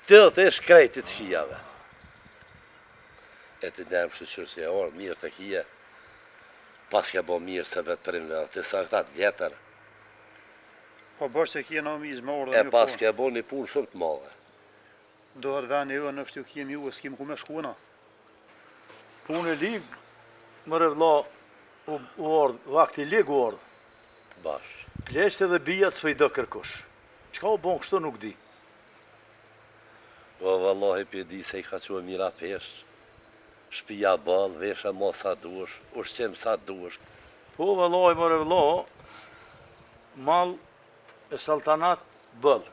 Të dhe ish krejti të shijave. E të demë shëqyrë që e orë, mirë të kije. Pas ke bo mirë se vetë përim dhe të sa këtat vjetër. Po bërë se kje në mizë me orë E pas ke bo një punë shumë të madhe. Dohet veni ju në kështu kjem ju e s'kim ku me shkuana. Punë e ligë, mërë vla, u ardhë, vakti ligë u ardhë. Bash. Pleqët edhe bijat s'pëj do kërkush. Qka u bon kështu nuk di. O vallahi për di se i ka që e mira pesh. Shpia balë, vesha mo sa duesh, ushqim sa duesh. Po vallaj mërë vla, mal e saltanat bëllë.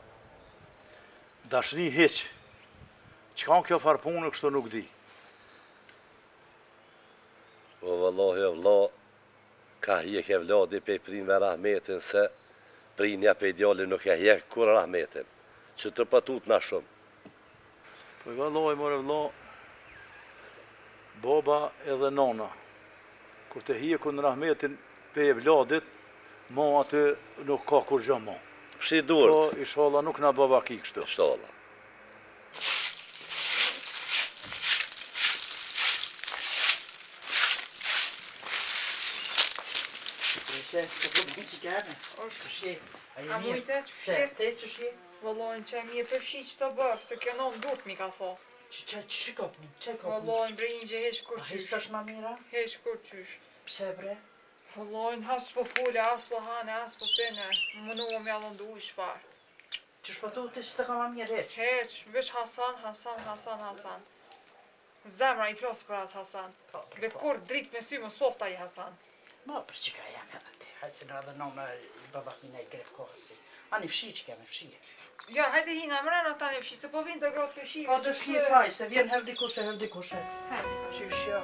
Dashni heq. Qka kjo farë punë kështu nuk di. O vallahi o vla, ka hjek e vladi pe prinve rahmetin se prinja pe djali nuk e hjek kur rahmetin. Që të patut na shumë. Po vallaj mërë vla, baba edhe nona, kur të hjeku në rahmetin pe e vladit, mo aty nuk ka kur gjë mo. Fshi durët. Po, inshallah nuk na baba ki kështu. Inshallah. A mujte që shi? Vallajnë që mi e përshi që të bërë, se kjo non durt mi ka tho. Që shikopni, që kopni? Vallajnë brejnë që heq kur qysh. Hisa është ma mira? Heq kur qysh. Pse bre? Vallajnë has po fule, as po hane, as po pene. Më nuë me allëndu i shfarë. Që shpëtu të që të ka ma mirë heq? Heq, vesh Hasan. Zemra i plosë për atë Hasan. Be kur dritë me sy më spofta i Hasan. Ma për që ka jam edhe ti, hajtë se në edhe nona i babakina i grep kohësi. Ani fshi që keme fshi. Ja, hajde hina, mrena ta në fshi, se po vinë të grotë të shi. Po të fshi faj, se vjen her dikushe. Hajde, Qysh jo.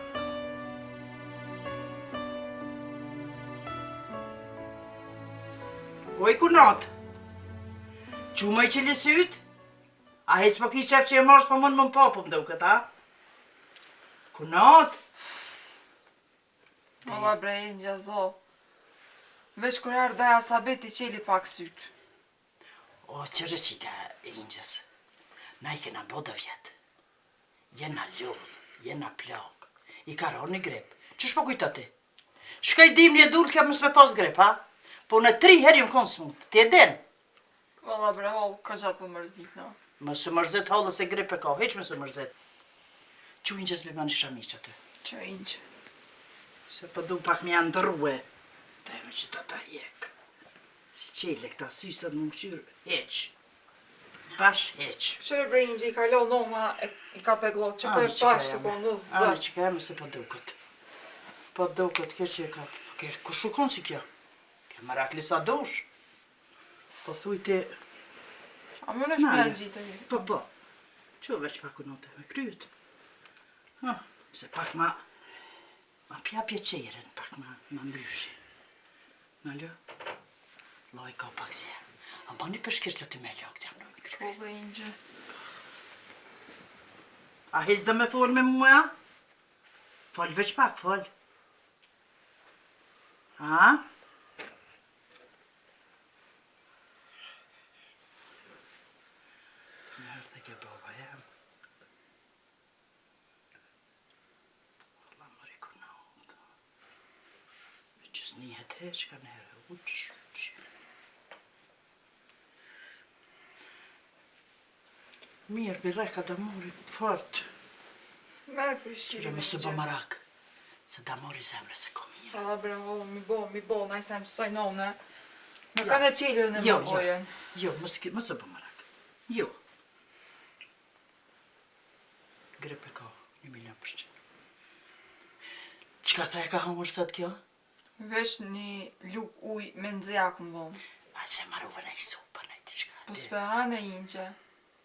Oj kunat, qumë i që lisyt? A hes po ki qef që e marës po mund më papëm do këta? Kunat? Mama brejnë gjazo. Veç kur herë daja sabet i qeli pak sytë. O, qërë qika e ingjës, na i kena bodo vjetë. Jena lodhë, jena plakë, i ka rarë një grep. Qësh po kujta ti? Shkaj dim një dulë kja mësme pas grep, ha? Po në 3 herë jëm konë smut, ti e den? Valla bre hall, ka gjatë për mërzit, no. Mësë mërzet hallë se grep e ka, heq mësë mërzet. Që ingjës be ma një shami që aty? Që ingjë. Se po du pak mja ndërrue. Dojme që ta ta jek. Si qele këta sysat më mqyrë, heq. Bash heq. Qëre bre ingjë, i ka lo noma, i ka peglot, që për bash të kondës zë. Ani që ka jame se po dukët. Po dukët, kjo që e ka. Ku shukon si kjo? Kjo marakli sa dosh. Po thuj ti... A më në shme gjitë një. Po. Që veç pak unote me kryt. Se pak ma pjapje qeren, pak ma mbryshi. Në ljo? Loj ka pak se. A më një përshkirë që të me ljo këtë jam në një kryt. Po bre ingjë. A hez dhe me folë me mua? Fol veç pak, fol. A? Nërë të ke baba jam. Allah më rekonat. Veqës njëhet heq ka në herë uqë. Mirë, bi reka da mori fort. Merë për shqyrë. Qëre me së bëmarak. Se da mori zemre se kom një. Alla bravo, mi bo, najsen që saj none. Në kanë e qelër në më bojën. Jo, mos e për mërak. Jo. Grepe ka, 1.000.000%. Qka the e ka hangër sot kjo? Vesh një luk uj me nëzjak më vonë. A se maruve në i supa, në i të qka. Po s'pehane inqe.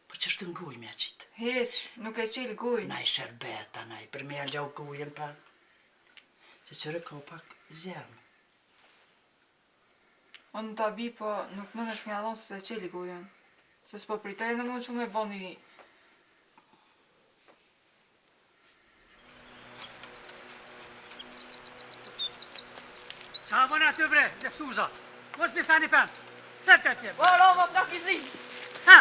Po që është në guj me qitë? Heq, nuk e qelë guj. Na i sherbeta, na i për me aljo gujen pa. Se qërë ka pak zjermë. Unë të abi, po nuk më nëshme adhon se qeli gujen. Se s'po pritaj në mund që me bo një... Sa vëna të bre, dhe pësuza. Mos mi thani pëmë. Të tje. O, Roma, më kizi! Ha,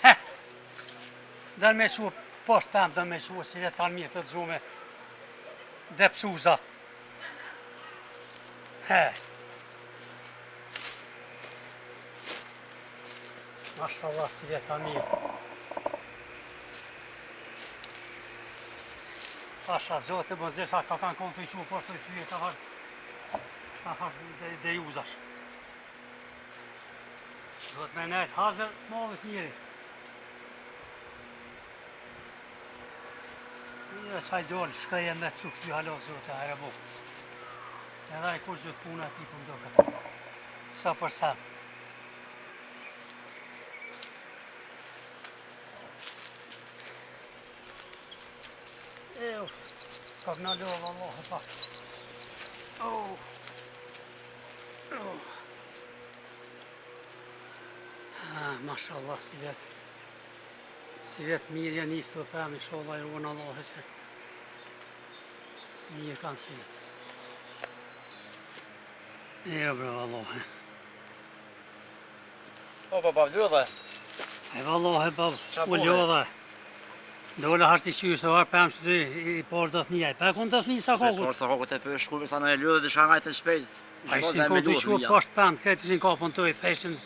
ha. Dërë me shu poshtë pëmë, dërë me shu si vetë tanë mirë të të gjume. Dhe pësuza. He. Mashallah, si vetë tanë mirë. Pasha, zote, mos desha ka kanë konë të i shu poshtë të i shuje, ka hash dhe uzash. Do të me nejtë hazër, malët njëri. Një saj dollë, shkreje me të sukë ty halo, zote, hajre bo. Edhe i kush gjithë puna ti për mdo këtë. Sa për sa. Ejo, ka në lovë, Allah, e pak. Mashallah, si vetë mirë janë nisë të pëmë, inshallah i ruën Allah e se mirë kanë si vetë. Jo, bro, Allah. O, baba, vlodhe. E vallahi, bab, u ljodhe. Dole harti qyshtë, varë pëmë që ty i porë do të njaj. Për kënë do të një sa kokut? Por sa kokut e për shkuve, sa në e lodhe dhe shangajt e shpejt. A i sinë konë të i shuë poshtë pëmë, këtë ishin kapën të i theshin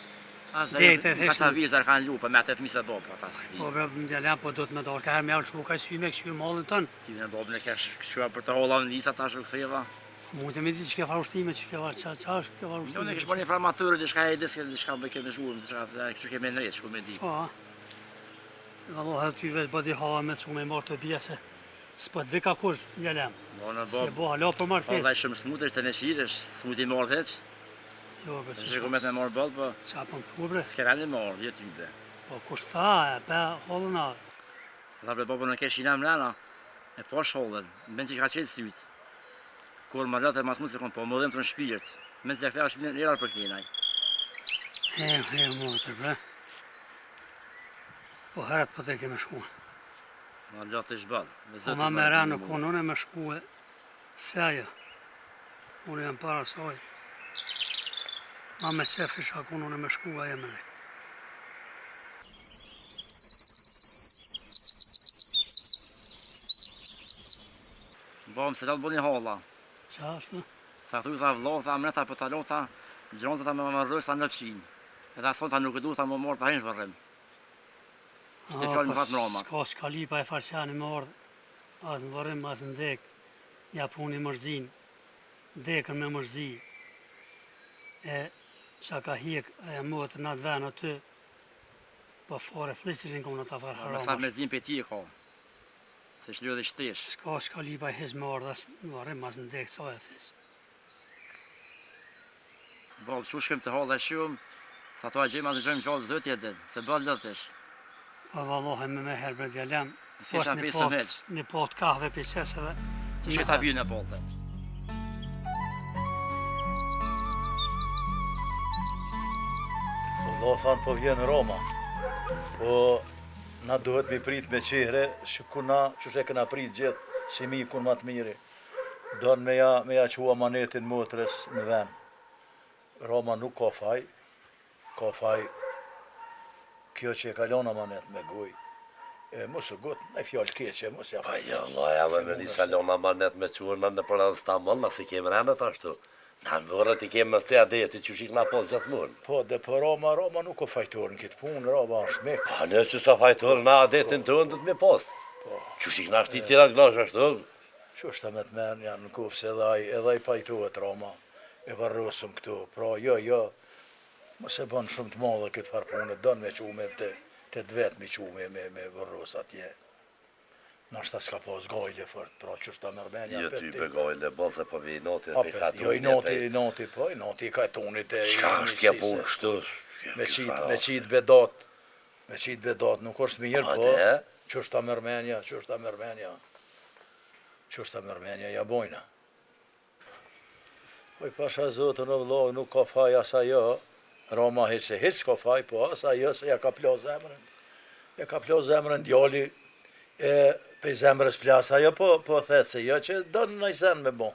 dejtë e Ka theshin. vizar kanë lupa, me atët misë e bobë, ata s'ti. Po bre, më djallem, po do të me dorë, ka herë me avë që ka shy me këshy mallin tënë. Ti në bobë në kesh këshua për të holla në lisa, ta shë këtheva. Mu të me di që ke farë ushtime, që ke farë, qa është ke farë Në ushtime? kesh bërë një farmaturë, dhe shka e diske, dhe shka bëj keme zhurë, dhe kështu keme në rejtë, shku me di. Po, vallahi ty vetë bëdi hava me që me marë të bje se s'po të vika kush, djallem. Në Si e bobë, bo halo për marë po dhe fesh. shumë smutër, të në shirësh, smuti marrë heq, Jo, bre, dhe shku me të me marrë bëllë, po qa për më thu, bre? s'kera një marrë, vjetë tybe. Po, kush tha, e pe hollën a. Dhe bre bobë në kesh ina mrena, e po shollën, men që ka qetë sytë. Kur më rrët e mas musë, po më dhëm të në shpirt, men që ka shpirt lirar për këtinaj. Motër, bre. Po herët po të keme shkua. Ma gjatë të shballë. Po ma me ra në konë, unë e me shkue se ajo. Unë jam para saj. Ma me sefi shakun, unë e me shkue ajo me ne. Bom, se dalë bo një halla. Qa është? Tha thuj, tha vlo, tha mre, tha për talon, tha gjonë, tha me më rrës, tha në pëqinë. Edhe ason, tha nuk e du, tha më morë, tha hinë shvërrim. Shte fjallë më fatë mroma. Ska shkalipa e farqani më ardhë. Asë në vërim, asë në dek. Ja puni mërzin. Dekën me mërzi. E qa ka hik, e mëtë në atë venë aty. Po fare flistishin kom në ta farë Me sa haramash. me zim për ti e ka. Se shljo dhe shtesh. Ska shkalipa e hish më ardhë, asë në vërim, asë në dek, sa e sish. Bom, që shkem të halla shumë, sa to a gjemë atë gjëmë gjallë zëtje dhe, se bëllë lëtësh. Po vallohi me herë bre djalem. Fisha pisë meq. Një pot kahve për qesëve. Që ta bjë në bolte. Do thonë po vjen Roma, po na duhet me prit me qehre, shikuna që shë këna prit gjithë, si mi kun ma të miri. Donë me ja qua manetin motres në ven. Roma nuk ka faj kjo që e kalon amanet me guj. Mos u gut, në fjallë keqe, mos ja Pa jo, Allah, ja me një salon amanet me qurna në për adhë Stamboll, nëse kemë rënët ashtu. Në në vërët i kemë mësë adeti që shikë na posë gjithë mund. Po, dhe për Roma nuk o fajtor në këtë punë, Roma është mek. Pa nësë sa fajtorë na adetin të ndët me posë. Që shi kna shti tjera glash ashtu? Që është me të men janë në kopë se edhe i pajtohet Roma, e varrosëm këtu, pra jo, mos e bën shumë të madhe këtë farë punë, donë me qume të vetë me qume me varros atje. Nashta s'ka pas gajle fort, pra që është ta mërmenja Jo, për ty për gajle, bo se po vi i noti, Po, pe katunit. jo, i noti i katunit e... Qka është kja punë kështu? Me qit bedat, nuk është mirë, po, që është ta mërmenja, ja bojna. Po i pasha zotën o vlog, nuk ka faj asa jo, Roma hiç ka faj, po asa jo se ja ka plo zemrën. Ja ka plo zemrën djali, pe zemrës plasa, jo po thetë se jo që do në nëjsen me bo.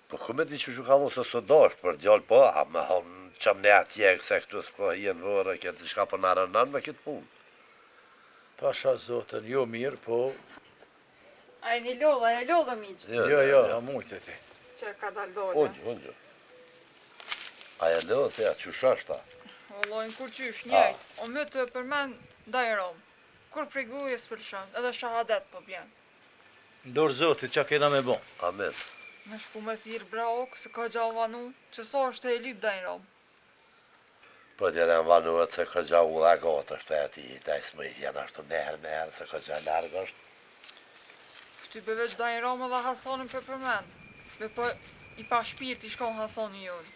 Po këme di që shu ka dho se së dosh për djallë, po, a me hon qëm ne atje, se këtu s'ko jenë vërë, këtë shka për në arënan me këtë punë. Pasha zotën, jo mirë, po... A e një lodha miqë. Jo, a mujtë ti. Që ka dal dole. Unë. A e lodhë të ja që shashta? Vëllojnë kur qysh njëjt, o më të përmen dajrom. Kur pregujes për shumë, edhe shahadet po bjen. Ndorë zotit që kena me bon. Amen. Me shku me thirë braok, se ka gjallë vanu, që sa është e lyp dajrom. Po t'jene në vanuet se ka gja u dhe gotë është e ati, da i smëjt janë ashtu merë, se ka gja largë është. Shty beveç dajrom edhe Hasanin për përmen. Me po i pa shpirt i shkon Hasani jonë.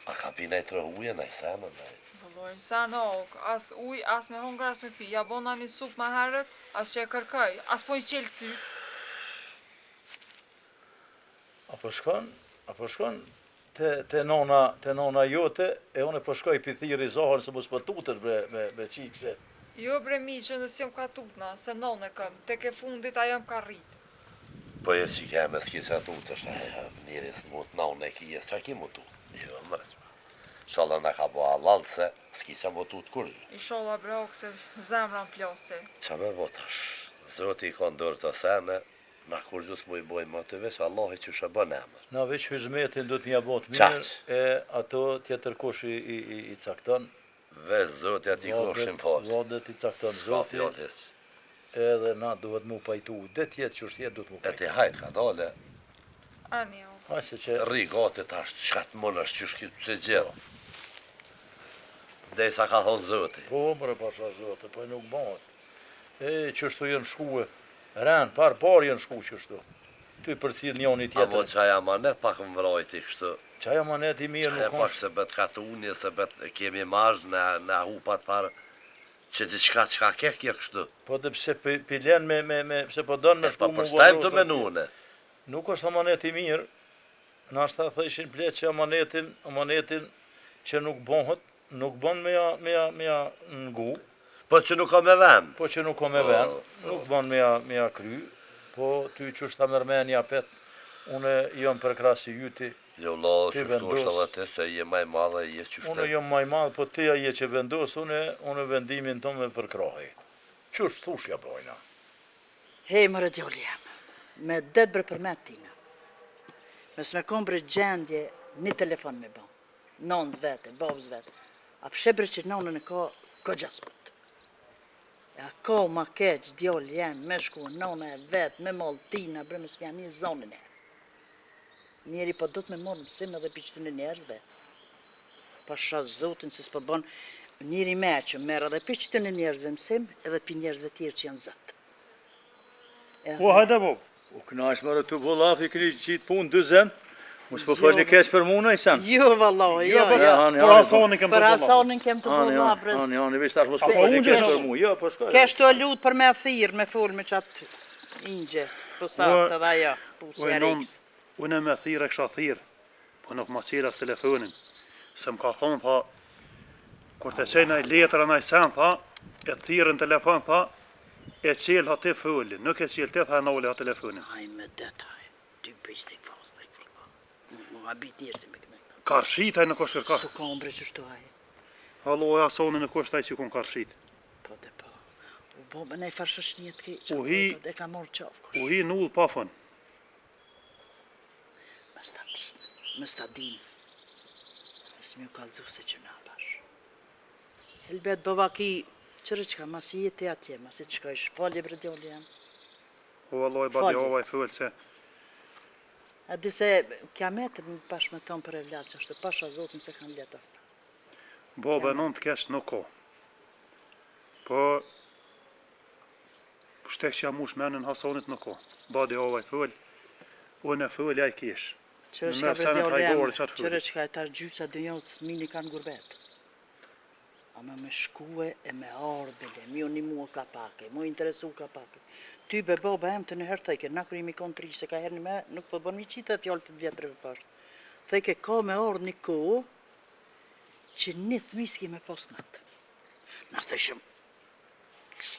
A ka pi nejtë rëhuje, nej senë, nej. Vëllojnë senë ok, as uj, as me hongër, as me pi. Ja bona një sup ma herët, as që e kërkaj, as po i qelë sy. Apo shkon te nona jote, e unë po shkoj për thiri zohën se mos po tutësh me qikse. Jo bre miqë, nësë jam ka tutna, se none këm, te ke fundit a jam ka rrit. Po e që keme s'kisa tutësh, njëris mut none e kije, që ki mu tutë? Jo, mërës. Shala në ka bo allallë se s'kisa mu tutë kur. I sholla brauk se zemra në plase. Qa me botash? Zoti i ka ndërë të sene, na kur gjus mu i bojmë atë veç, Allah i që shë bën emër. Na veç hizmetin do t'mja bot mirë, e ato tjetër kush i cakton. Veç zoti ati kushin fazë. Vadet i cakton zoti, edhe na duhet mu pajtu, dhe tjetë që është jetë duhet mu pajtu. E ti hajt ka dole. Ani, o. Rri gati tash, qka të mënë është që shkitë të gjera. Dhe sa ka thonë zoti. Po, mërë pasha zote, po nuk bëhet. E, qështu jenë shkuë, rënë, par jenë shku qështu. Ty për cilë njoni tjetër. Amo qaj amanet pak më vrajti kështu. Qaj amanet i mirë nuk është. Qaj pak se bet katunje, se bet kemi mazh në hupat parë, që të qka kekje kështu. Po dhe pse pilen pse po donë me shku mu varosë. Po përstajmë të menune. Nuk është amanet i mirë, në ashta thëshin ple që amanetin që nuk bëhet, nuk bën me ja ngu. Po që nuk ka me ven. Nuk bën me ja kry, po ty që është ta mërmenja pet, une jom për krasi jyti. Jo, la, që shtu është edhe të se je maj madhe, je që shtu. Une jom maj madhe, po teja je që vendos, une vendimin të me për krahi. Që është thushja bojna? Hej, më rëgjolli jam, me detë bre për me tina. Mes me kom bre gjendje, një telefon me bo. Nonës vete, babës vete. A pëshebre që nonën e ka gjaspët. E a ka ma keq, djollë jem, me shku, nonë e vetë, me maltina, bre me s'pja një zonën e. Njeri po do të me morë mësim edhe piqëtën e njerëzve. Pasha zotin se s'po bon, njeri me që merë edhe piqëtën e njerëzve mësim, edhe pi njerëzve tjerë që janë zëtë. Po, hajde po. U knash mërë të volafi, këni qitë punë 2 zemë, mos po fërli keq për muna i sen. Jo, vallaj, jo. Për Hasanin kem të Për Hasanin kem të volabrës. Ani, vish tash mos po fërli keq për mu, jo, po shkoj. Kesh të lutë për me thirë, me full me qatë ingje, pësatë edhe ajo, pusë e riks. Unë me thirë e kësha thirë, po nuk ma qira së telefonin. Se më ka thonë, tha, kur të qenë i letër anaj sen, tha, e thirë në telefon, tha, e qelë ha të fulli, nuk e qelë të tha e nolli ha telefonin. Aj me detaj, ty bëjstik fast, taj fërba. Më habit njerësi me këme. Karshit aj nuk është kërka. Su ka mbre që shtu aj. Halo, e asoni nuk është aj që kun karshit. Po dhe po. U bo me nej farshësh njët ki, U hi, që e ka morë qafë kush. u hi null pafën. Me stadin. Së mjë kalëzu se që na bash. Helbet bëva ki Qërë qka, mas i jetë atje, mas i të shkojsh, falje bre djali jam. O Allah i badi ova i fëllë se. A di se kiametër më pash me tonë për e vlatë që ashtë pasha zotin se kanë letë asta. Baba non të kesh nuk ko. Po, shtek që jam ush menën Hasanit nuk ko. Badi ova i fëllë, unë e fëllë ja i kish. Qërë qka bre djali jam, qërë qka e tar gjysa dë njës fëmini kanë gurbet. Ama me shkue e me ardhele, mi unë mua ka pake, mu interesu ka pake. Ty be baba em të në herë thejke, na kërimi konë tri, se ka herë një me, nuk po bën mi qitë e fjallë të vjetrëve pashtë. Thejke ka me ardhë një kohë, që një thmi s'ki me pas natë. Na thëshëm,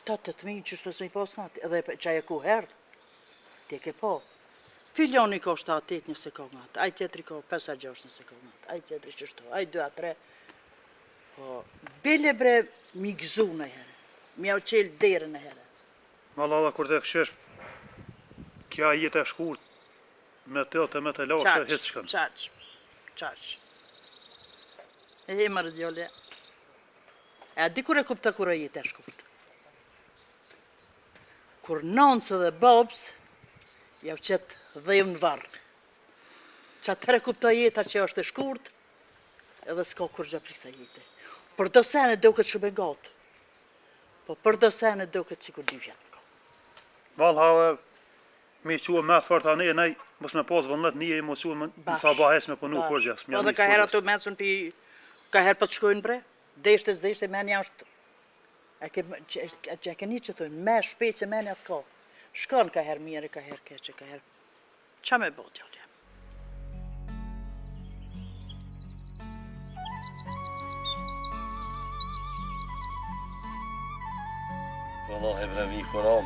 7 thmi që s'pes me pas natë, edhe qaj e ku herë, ti e ke po. Filioni ka 7-8 një se ka natë, aj tjetri ka 5-6 një se ka natë, aj tjetri qështu, aj 2-3. Po, bile bre mi gëzu në herë, mi au qelë derë në herë. Malala kur të këshesh, kja jetë e shkurt, me të të me të lashe, hisë shkën. Qaq. E he mërë djole. E di kur e kupta kur e jetë e shkurt. Kur nënsë dhe babës, jau qëtë dhejë në varë. Që atëre kupta jetë që është e shkurt, edhe s'ka kur gjapri sa jetë. Për do sene do këtë shumë e gatë, po për do sene do këtë sikur 2 vjetë. Valha, mi qua me të fort anë, nej, mos me pas vëndlet një, mos qua në sabahes me punu kërgjas. Po dhe ka herë ato mesën pi, ka herë për të shkojnë bre, deshte, menja është, e ke një që thujnë, me shpejt që menja s'ka. Shkon ka herë mire, ka herë keqe, ka herë, qa me bo t'jallë? Wallahi bre mi kuram,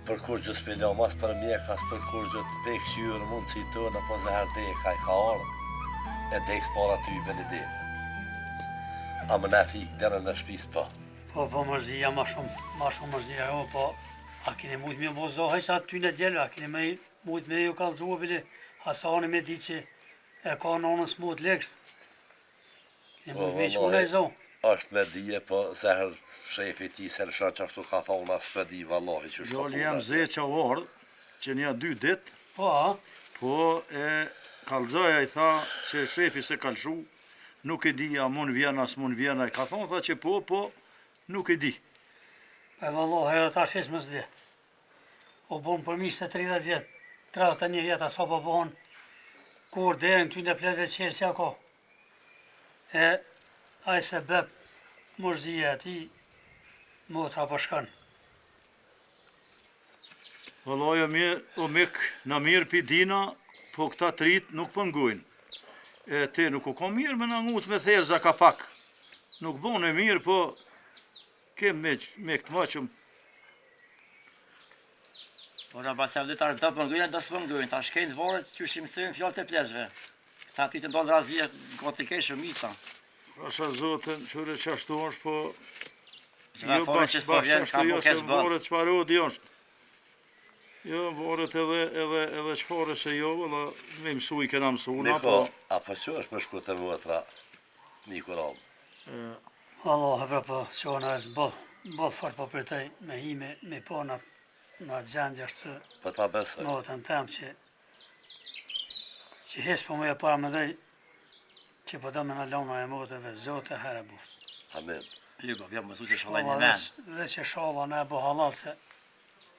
për kur gjë s'pilom, as për mjek, as për kur gjë të pek qyrë mund që i tënë, apo zëher deka i ka arë, e dek s'para ty i beni dele. A më ne fik dere në shpis po. Po mërzia, ma shumë mërzia, jo, po, a kini mujt me bozohaj sa ty në djelu, a kini mujt me ju kalzua, bile Hasani me di që e ka nonës mut lekst. Kini mujt me që unë e zohë. Ashtë me dije, po zëher shefi ti se lësha që ashtu ka thonë as për di vallahi që shka Gjallë jam zë që vardë, që nja 2 dit, po e kalzoja i tha që shefi se kalshu, nuk e di a mun vjen as mun vjen, e ka thonë tha që po, nuk e di. E vallahi edhe ta shes më s'di. O bon për mishë të 30 vjetë, 31 vjetë asa po bon, kur derën ty në pletë qërë që ka. E a i se bep mërzia ti, motra po shkon. Vallahi o mik, na mirë pi dina, po këta trit nuk pëngujnë. E te nuk o ka mirë me na ngut me therza ka pak. Nuk bon e mirë, po kem me këtë maqëm. Po në basem dhe ta është do pëngujnë, do s'pëngujnë, ta shkejnë dvorët që shimësojnë fjallë të pleshve. Këta ti të ndonë razije, gati ke shumita. Pasha zotën, qëre që ashtu është, po Që nga thonë që s'po vjen, ka mu kesh bëllë. Vorët që parodi është. Jo, vorët edhe që pare se jo, dhe me mësu i kena mësuna, po... Apo që është me shku të vëtra, një kuram? Allah, po, që ona është bëllë fort po për tej, me hi me po në gjendje është... Po ta besoj. Në të në temë që hes po me e para më dhej, që po do me në lona e motëve, zote herë buft. Amen. Ljubo, vjo më thu që shalaj një men. Dhe që shala në e bo halal se...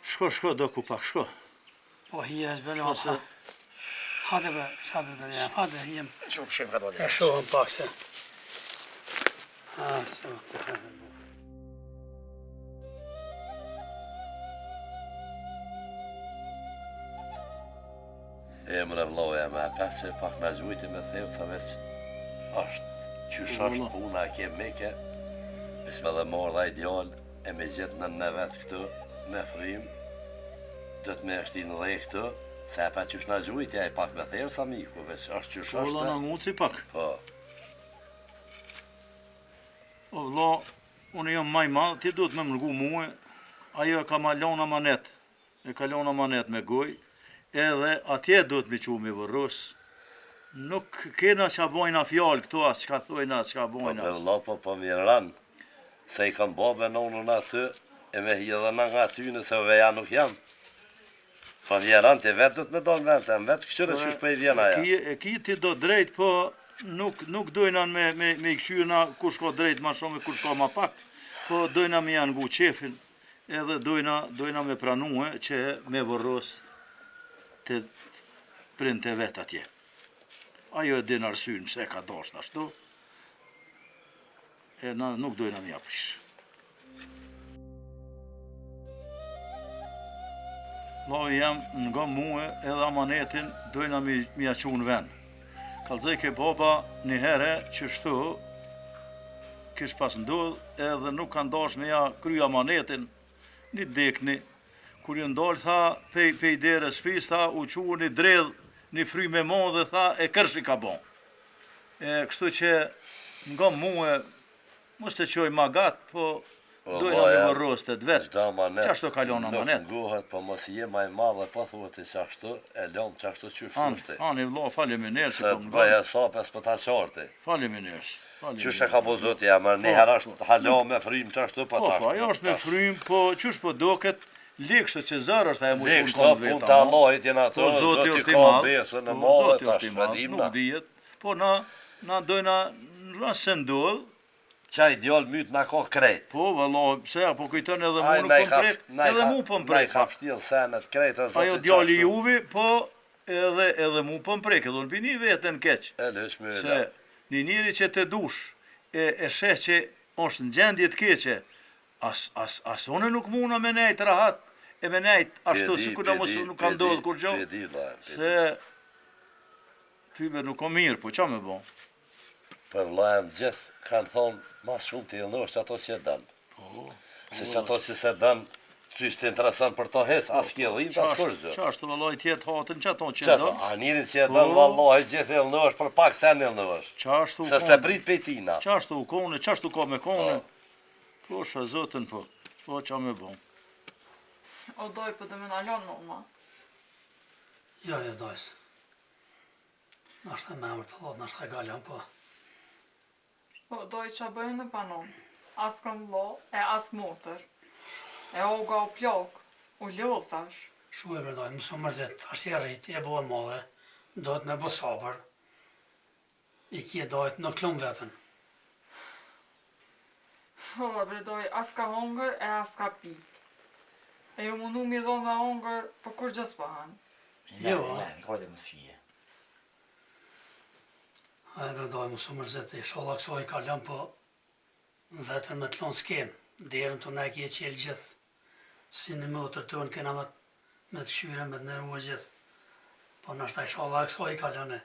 Shko, do ku pak, shko. Po hi e zbelo, hade be, sabi be jam, hade hi jem... Shumë shemë ka do e shohëm pak se... zote herë buft. Emre vloja me pesë, pak në gjujti me thirë, sa veç është qysh është puna e ke meke, isme dhe morë dhe ideal, e me gjithë në vetë këtë, me frim, do të me është i në dhej këtë, se e pa qysh në gjujti, e pak me thirë sa miku, veç është qysh është. Ola në mundë si pak. Po. O vlo, unë jam maj madhë, ti do të me mërgu muë, ajo e ka ma lona manet, me goj, edhe atje do të mi qu me vërrus. Nuk kena që bojna fjallë këto asë, që ka thojna, që ka bojna. Po, po, mirë ranë. Se i kam babe nonën aty, e me hi edhe në nga ty nëse veja nuk jam. Pa vjeran të vetë dhëtë me do në vetë, në vetë këshyre që shpej vjena ja. E ki ti do drejt, po nuk dojna me i këshyrna kush ka drejt ma shumë e kush ka ma pak, po dojna me janë ngu qefin, edhe dojna me pranue që me vorros të prind të vetë atje. Ajo e din arsyn pse ka dosht ashtu, e na nuk dojna me aprish. Loj jam nga muë edhe amanetin dojna mi aqu në vend. Kalzej ke baba një here që shtu kish pas ndodh edhe nuk kanë dash me ja kry amanetin një dekni. Kur ju ndalë tha pej dere shpis tha u quë një dredh një fry me mon dhe tha e kërshi ka bon. Kështu që nga muë mos të qoj magat, po dojna me vorros të vetë, qashtu kalon amanet. Nuk nguhet, po mos je maj madhe, po thuhet i qashtu, e lom qashtu që shtushti. Ani vlo, faleminderit. Se të bëja sapes për ta qarti. Faleminderit. Qysh e ka po zoti jamër, një herë është halo me frym qashtu, po tash. Po, ajo është me frym, po qysh po doket, lekshtë që zërë është e mu shumë kom veta. Pun të Allahit jena të, zoti ka besën në madhe, tash vedimna. Nuk dijet, po na dojna se ndodh, qaj djallë mytë na ka krejt. Po, vëlloh, pse, po kujton edhe mu nuk pëm prek, edhe mu pëm prek. Na i ka pështil senet krejt, e ajo djalli juvi, po, edhe mu pëm prek, edhe në bini vetën keq. Se një njëri që të dush, e sheh që është në gjendje të keqe, as one nuk muna me nejt rahat, e me nejt ashtu si kuna mos nuk ka ndodhë kur gjo, se tybe nuk o mirë, po qa me bo? Për vlajem gjithë kanë thonë mas shumë të ilënosh që ato që e dënë. Se që ato që se dënë, ty shtë interesant për to hes, as kje dhim, as kërgjë. Qa është vëlloj tjetë hatën që ato që e dënë? A njërin që e dënë vëlloj gjithë ilënosh, për pak sen ilënosh. Se se prit pejtina. Qa është u kone, qa është u ka me kone? Po shë zotën po, po qa me bo. O doj për të me nalon në ma? Jo, dojës. Nështë e me mërë të lot, nështë e galion, po. Po doj që bëjnë në panon, as këm lo, e as motër. E oga u plok, u lothash. Shu e bredoj, mësë mërzit, ashtë i rrit, e bo e madhe, dojt me bo sabër, i kje dojt në klum vetën. Po, bredoj, as ka hongër e as ka pi. E ju mundu mi dhonë me hongër, po kur gjës pahan. Jo, ka dhe më sfije. A e bredoj, mësë mërzit, i sholla këso i kalon, po vetën me të lonë s'kem, derën të ne kje qelë gjithë. Si në motër të unë kena me të këshyre, me të nërru e gjithë. Po nështë a i sholla këso i kalone.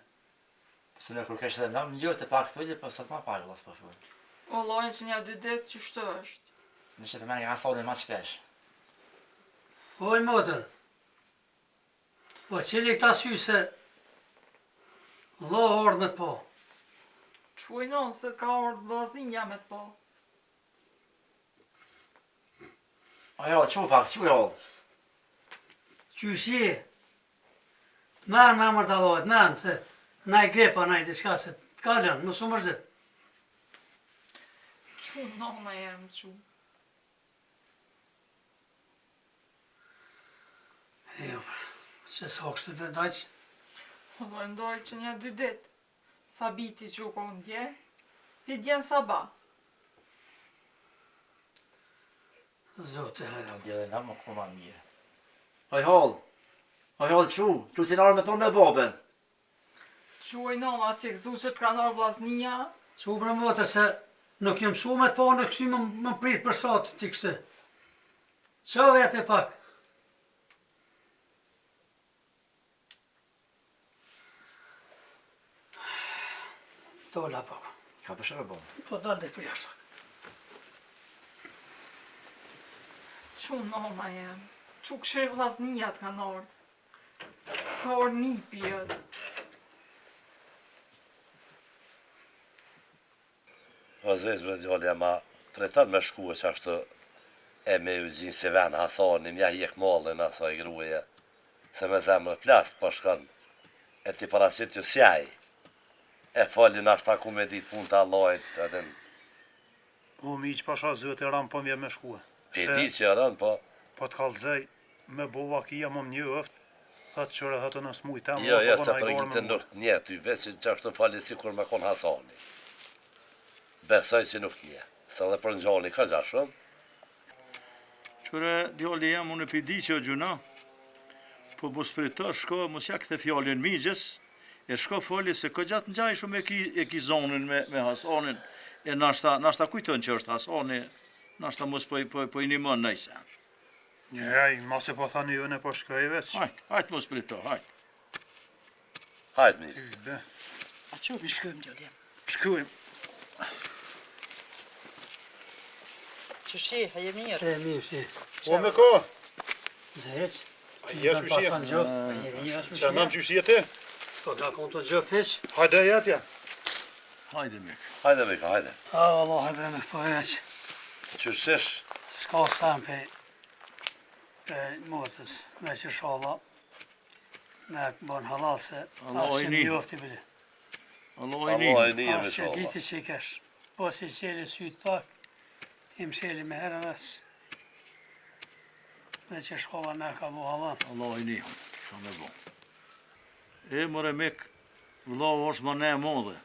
Se në kur kesh edhe në njërë të pak fëllë, po sot ma falë, lasë po fëllë. O lojnë që një dy ditë që shtë është. Në që për me nga sonë ma shpesh. Oj, motër, po qëli këta sy se lo ordë me të po. Quajnon se ka ordë blazinja me të po. Ajo, që pak, që jo? Qysh je? Merë me mërë të Allahit, merë, se na i grepa, na i diçka, se të kalën, mësë mërzit. Që nona jem që? Jo, se sa kështë të dajqë. Po ndoj që një dy ditë. Sa biti që u konë dje, pi djenë saba. Zote hajra. Dje dhe në më këma mirë. Oj hall që si nërë me thonë me babën. Që i noma si e këzu që të ka nërë vlasnia. Që u brëmote se nuk jem su me të po në kështu më pritë për satë t'i kështë. Qa vepe pak? Dolla pak. Ka për shërë bon? Po dalë dhe për jashtë. Që noma jem? Që këshirë vlasnijat ka nërë? Ka orë nipjet. O zvezë bre djallja ma treton me shkua që ashtu e me u gjinë si ven Hasanin, ja hjek mallin asa i grueje. Se me zemrë plast po shkon e ti parasit që sjaj. E falin ashta ku me ditë punë të Allahit edhe O miq pasha zëtë e ram po mje me shkue. E di që jaran, po. Po të kalëzaj, me bova kia më një ëft, thëtë qëre thëtë në smujta më. Jo, sa përgjite nuk nje ty, veç që ashtë të fali si kur me kon Hasani. Besoj që nuk nje, sa dhe për në gjali ka gjashëm. Qëre, djali jam, unë e pidi që o gjuna, po mos prito, shko, mos ja këthe fjallin migjes, e shko foli se ko gjatë në gjaj shumë e ki zonin me Hasanin, e nashta kujton që është Hasani, nashta mos po i nimon nëjse. Njëj, mase po thani ju në po shkoj veç. Hajt mos prito, hajt. Hajt mirë. A që mi shkojmë djali jam? Shkojmë. Që shi, a je mirë? Se mirë, shi. O me ko? Zeq. A je që shie? Pasan gjoft. Që nam që shie ti? S'ka ka kon të gjoft heq. Hajde jetja. Hajde mik. Hajde Mika, hajde. A, Allah, e bre me këpa veq. Që shesh? S'ka sam pe motës, me që shala. Ne bon halal se Allah ashe i mi një. jofti bële. Allah i Allah një. e një me Ashe shala. diti që i kesh. Po si qeli sytë pak, im qeli me herë ves. Me që shala ne ka bu halal. Allah i një. Sa me bo. E mëre mik, vëllau është më ne modhe.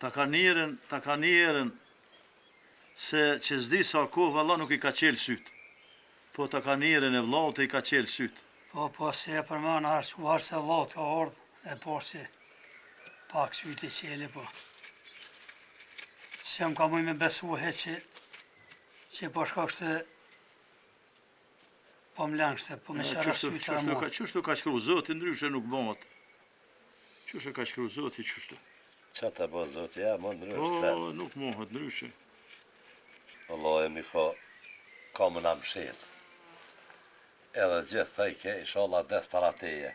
Ta ka njerën se që zdi sa kohë vëllau nuk i ka qelë sytë. Po ta ka njerën e vëllau të i ka qelë sytë. Po si e përmanë arë se vot ka ordë, e po si pak sytë i qeli po. Se më ka muj me besu që po shka kështë po më lënë kështë, po me qara sytë e mua. Qështu ka shkru Zoti, ndryshe nuk bëhet. Qështu ka shkru Zoti, qështu. Qa të bo zot, ja, më ndrysh. Po, nuk mohet ndryshe. Allah e Mika, ka më në mshilë. Edhe gjithë thejke, inshallah des para teje.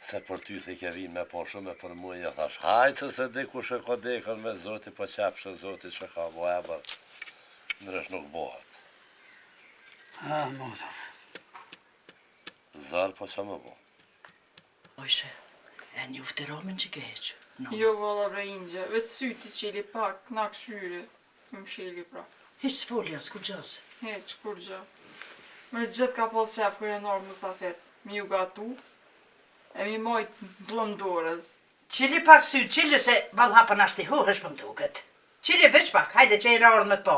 Se për ty thejke vinë me po shumë, e për mu e thash, hajtë se di ku shë ka dekën me Zoti, po qepshë Zoti që ka bo e bërë, ndrysh nuk bohet. A, motër. Zarë, po që më bo. Ojshe, e një ufteromin që ke heqë. Jo, valla bre Ingje, veç syti qeli pak, na këshyre, më sheli pra. Hiç s'folja, s'ku gjasë. Heq, kur gjë. Me gjithë ka pas qef kërë janë orë musafir, mi ju gatu, e mi majt vlëndorës. Qili pak sytë, qili se bal hapën ashtë i hohësh për më duket. Qili veç pak, hajde që e ra orë me të po.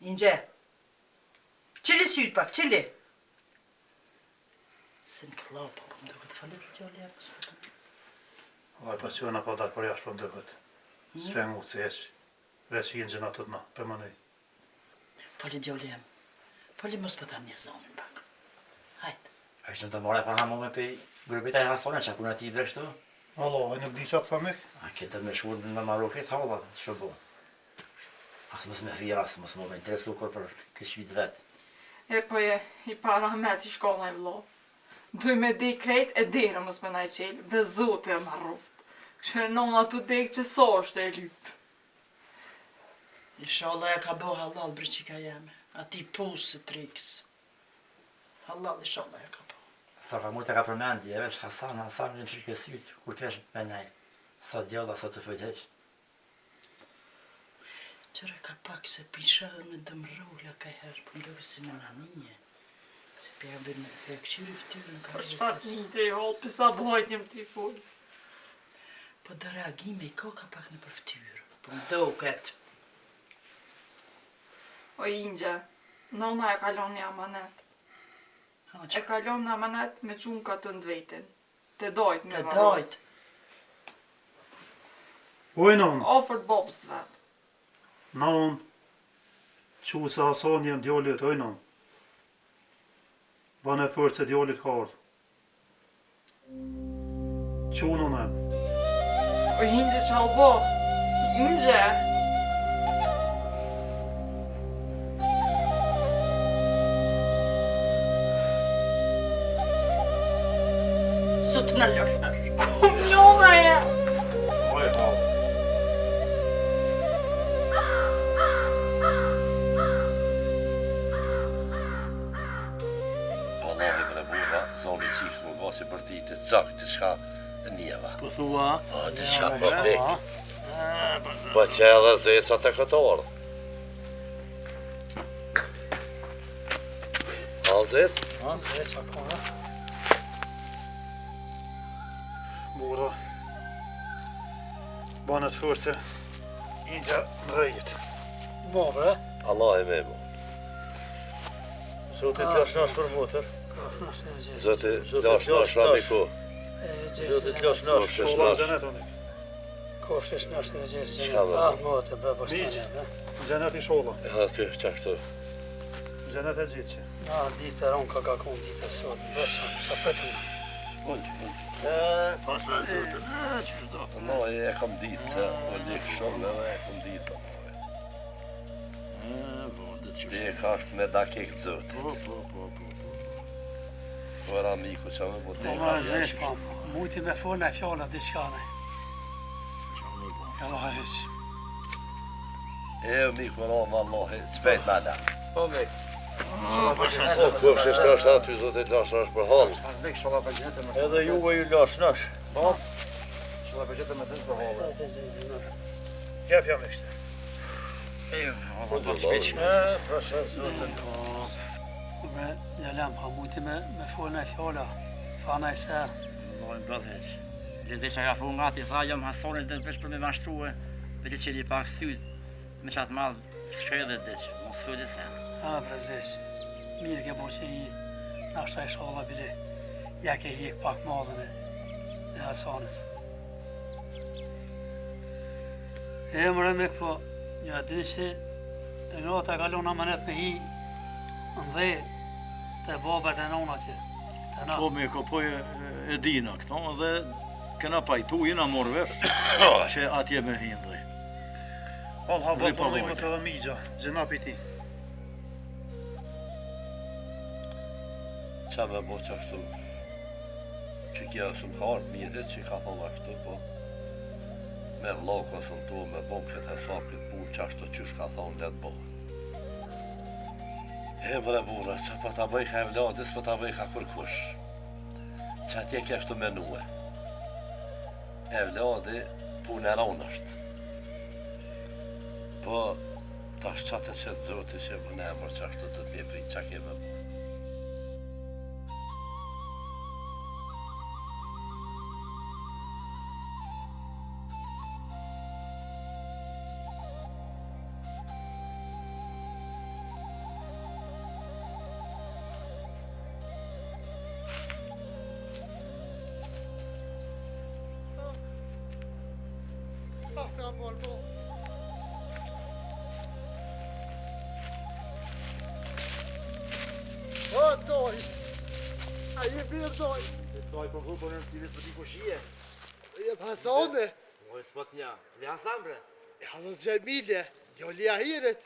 Ingje. Qili sytë pak, qili. Se në klapa, për më duket falir të gjallë jam, së pëtëm. Vaj pa që në po dalë për jashtë për më duket. Sve mu të cesh. Veç i në gjenatët na, për më nëj. Fali gjallë jam. Fali mos pëtam një zonin pak. Hajde. A ishtë në të mora e fana mu me pe grupit e Hasanin që punë ati i bërë shtu? Allah, e nuk di qatë thamik? A këtë me shkurë në Marokit, halla, shëbo. Asë mos me fira, asë mos me interesu kur për këtë shvitë vetë. E po e i para met i shkolla e vlo. Duj me di krejt e dire mos me naj qeli, dhe zote e marruft. Këshë nona tu dek që so është e lypë. Inshallah e ka bo halal bre qika jeme. Ati pusë të rikës. Halal inshallah e ka bo. Sa ka mujtë e ka përmendi, e veç Hasan në shirë kësyt, kur kesh me nejtë. Sa djalla, sa të fëgjeq. Qëre ka pak se pisha me dëmrulla ka herë, për më duke si me naninje. Se pja bërë me këqyri fëtyrë në ka Për çfarë një të i holë, pisa bojtjem të i full. Po dhe reagime i ka pak në për fëtyrë. Për më duket. O Ingje, nona e kalon një amanet. E kalon në amanet me qunë ka të ndvetin. Të dojt me Të varos. dojt. Ojnon, Ofert bobës të vetë. naon, që se Hasan jem djallit, ojnon. Bane fërë se djallit ka ardhë. Qunon e. O Ingje që albo. Ingje. Sot në lërë. Kom njona e. Oj, ha. Wallahi bre burra, zoni qikës më gasi për ti të cak të shka njeva. Po thua, O, të shka për dek. Po që edhe zeca të këtorë. A zec? Zeca ka. Bura. Banët forse. Inja në rejit. Bore. Allah e me mu. Zotit lash nash për motër. Zotit lash nash amiku. Zotit lash nash. Shola në gjenet unik. Kofshish nash të gjerë Shka gjenet. dhe? Ah, motë, bë bështënje. Gjenet i shola. Ha ty, qashtu. Gjenet e gjitë që. Ah, ditë e ronë ka kakon ditë e sotë. Bësa, qa pëtëm. Pasha zotin, që shdo. Allah e kam ditë, se o lekë shumë edhe e kam ditë. Dhe e ka është me dakik zotit. Po era miku që me Po bote. më zesh, po, mujti me fona e fjalla diçkane. Allah e heq. E miku rama Allah, s'pejt me ala. Po me. Pasha Po, kofshish lash aty, zotit lash nash për halë. edhe juve ju lash nash. Jep jam e kështë. Pasha zotin. Me lelem, pa mujti me fona e fjalla. Fana e se. Lojnë bëdheq. Lede që ka fu nga ti tha, jam hasonin dhe veç për me mashtruhe, veç e qeli pak syt, me qatë madhë, shkaj dhe dhe që, mos fyt e sen. Ah, brezesh, mirë ke bo që i nashta e shala bile, ja ke hik pak madhën e Hasanit. E mëre me këpo, ja di që e nota kalon amanet me hi, në dhe të babet e nona tje. Po me po e dina këto dhe kena pajtu, jena morë vesh që atje me hinë dhe. Allah Dhe bërë pa përnojmë vojtë. të dhe migja, gjenapi ti. Qa me bo qashtu? Që kja është më ka ardhë mirë, që ka thonë ashtu, po me vlau konsultu, me bo këtë e sapit punë qashtu që shka thonë letë bo. E bre bura, që po ta bëj ka e vladis, po ta bëj ka kërkush. Që atje kështu menue. E vladi punë e ronë është. Po, ta shqate që të zoti që më në emër që ashtu të të bje prit që keme bo. Pasë ka bërë bo. O, doj. A je birë doj. Doj për vëllë për në të për t'i kushie. Je Hasane. Moj s'pot nja, le hasambre. Ja dhe Gjemilje. Jo li ahiret.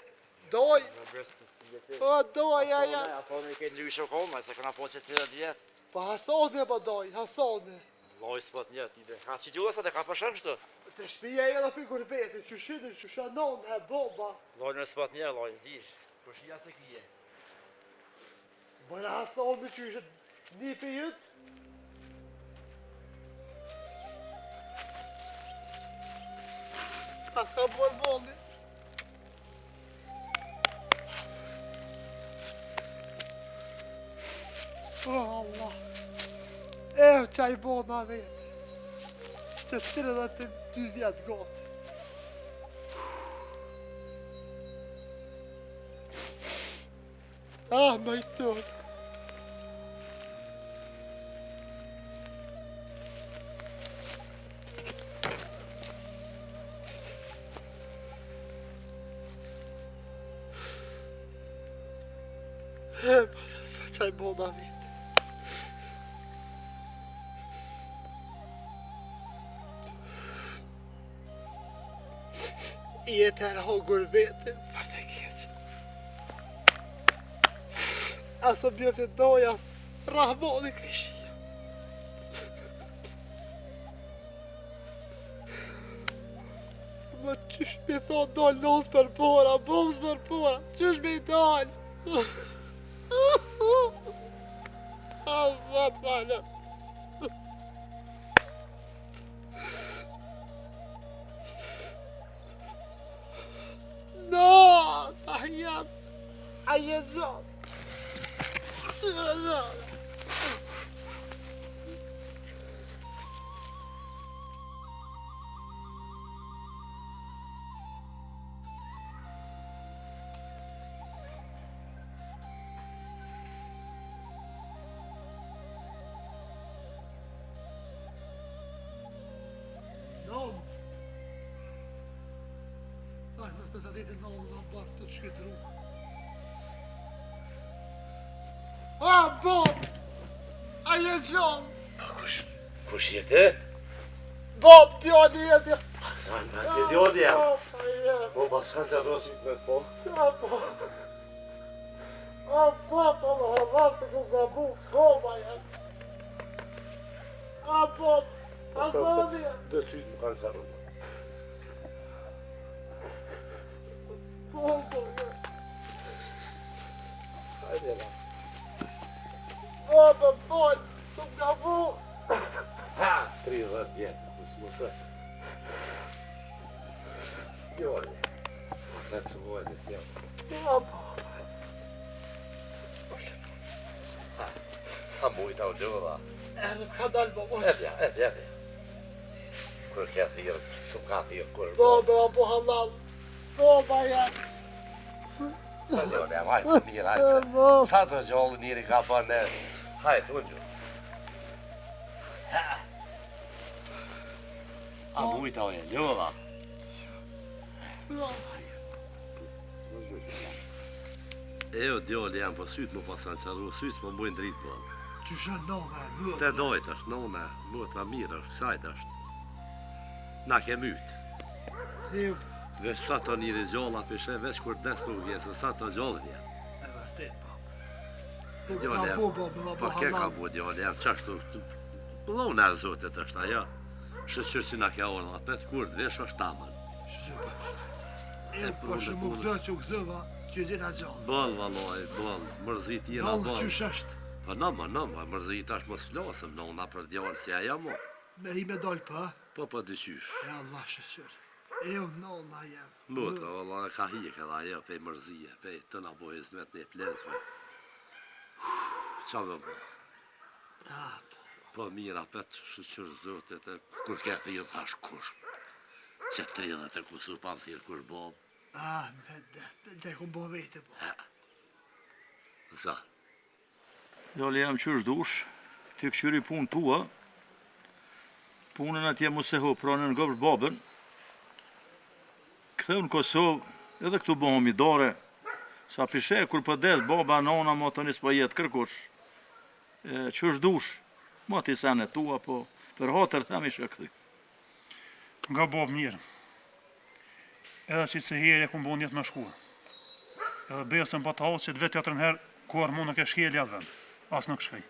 Doj. Në bresë të jetë. O, doj, ja. Hasone i këtë ndryshë koma, se këna po që të djetë. Pa Hasane pa doj, Hasane. Loj s'pot nja, ti dhe. Ka që gjula sa dhe ka përshën kështu. Të shpija e dhe për gurbeti, që shini, që shanon, he boba. Loj në s'pot nja, loj në zish. Kushia se kje. Bëra Hasane që ishë një për jëtë. Ka s'ka bërë bondi. O, Allah. Qaj bona vetë. Që 32 vjetë gotë. Ah, më i tërë. Sa qaj bona vetë. Jetë e raho gurbetin, për të keqë. Asë bjeftë dojas, rahmoni këshia. Më qysh mi thonë dollë nos për pora, bums për pora, qysh mi dollë. Allah të falem. A jetë zonë. Ditë në në barë të shkitëru. A, Bob! A jetë gjonë? Kush jetë? Bob, djoni jetë! Sandra, ti djoni jam. Boba, Sandra rosit me po. A, Bob! A, Bob, Allah, të ku gabu, Boba jetë. A, Bob! A, Sandra! Dë ty më kanë zarru. Hajde la. Boba, Bob, të gabu! Ha, 30 vjetë, kusë më të. Joni, të të vojnë si jam. A, Bob! Ha mujta u dëva. Edhe ka dalë, Bob, Edhe. Kur ka thirë, të ka thirë, kur... Boba, Abu Halal! Boba jetë! Joni, hajtë, mirë, hajtë. Sa të gjollë njëri ka bërë në... Hajtë, unë gjurë. A mujta u e dëva. Jo, djoli jam, po sytë më pasan qaru, sytë më mbojnë dritë po. Që shë nona, mëtë. Të dojtë është, nona, mëtë mirë është, kësajtë është. Na ke mytë. Dhe sa të njëri gjolla pishe, veç kur des nuk vje, se sa të gjollë vje. E vërtet, Bob. Djoli jam, po ke ka bu djoli jam, qashtu, pëllon e zotit është ajo. Shëqyrë që na ke orë, apet kur të vesh është tamën. Shëqyrë pa fështajnës. E për shë më gëzë që gëzëva, që gjitha gjallë. Bëll, valoj, bëll, mërzit jena bëll. Në që shështë. Po në, mërzit ashtë më slasëm, në për djallë si aja mo. Me i me dollë për? Po dyqysh. E Allah shëqyrë. E jo nëna jem. Mutra, valla, ka hik edhe ajo, pej mërzije, pej të na bojë zmet një plezve. Qa me bo? Po mira, pet shëqyrë zotit, kur ke thirë thash kush. Që 30 e kusur pa më thirë kur bob. Me gjaj ku bo vete, bo. Za. Djali jam qysh dush, ti këshyri punë tua, punën atje mu se ho, pranën nga për babën, këtheu në Kosovë, edhe këtu bohëm i dare, sa pishe, kur përdes, baba, nona, ma të njës pa jetë kërkush, qysh dush, ma ti sene tua, po për hatër të ishe këthi. Nga babë mirë. Edhe që se herë e ku mbon jetë me shkua. Edhe besën pa të halë që të vetë jatër nëherë, ku armu nuk e shkjeli atë vend. As nuk shkaj.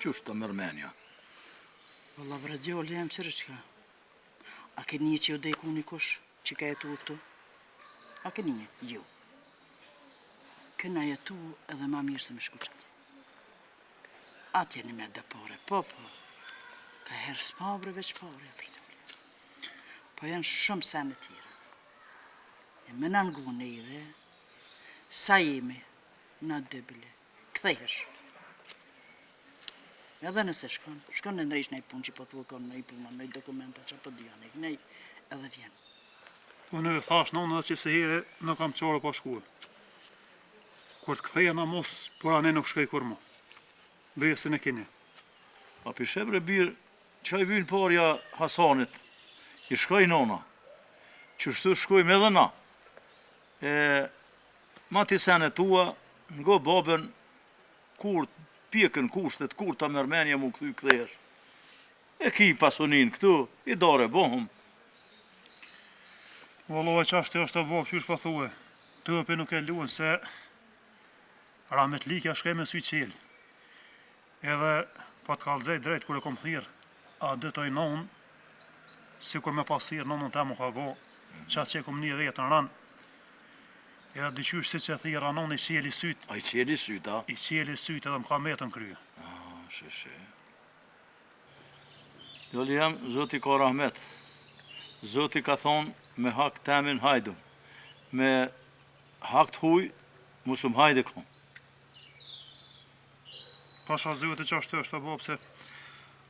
Qysh të mërmenja? Valla bre djoli jam qërë qka. A ke një që jo deku një kush që ka jetu këtu? A ke një? Jo. Këna jetu edhe ma mirë se me shku qëtë. Atje një me dëpare, po. Ka herë s'pabre veç pare, për djoli. Po janë shumë sene tjera. E me në ngu neve, sa jemi, na dëbile, këthejhesh. Edhe nëse shkon në ndrejsh në i punë që po thua konë në i punë, në i dokumenta që po dhja në i edhe vjen. Unë e thash në edhe që se here nuk kam qore pa shkua. Kur të këtheja në mos, por anë nuk shkaj kur mu. Besën e keni. A pishe bre birë, që i vynë parja Hasanit, i shkoj nona, që shtu shkojmë edhe na. Ma ti sene tua, nga babën, kur pjekën kushtet, kur ta mërmenja mu këthy këthesh. E ki pasunin këtu, i dare bohëm. Valloj qashtë është të babë, qysh pa thue. Tëpe nuk e luën se Ramet Likja shkej me sy qelë. Edhe pa të kalëzej drejt kër e kom thirë, a dëtoj nonë, si kur me pas thirë nonën të mu ka go, qatë që e kom një vetë në ranë, edhe dyqysh si që thirë anon i qeli sytë. A i qeli sytë, a? I qeli sytë edhe më ka metën krye. Sheshe. Djoli jam, Zoti ka rahmet. Zoti ka thonë me hak temin hajdu. Me hak të huj, Musum hajde kom. Pasha zyët e qashtë është të bobë se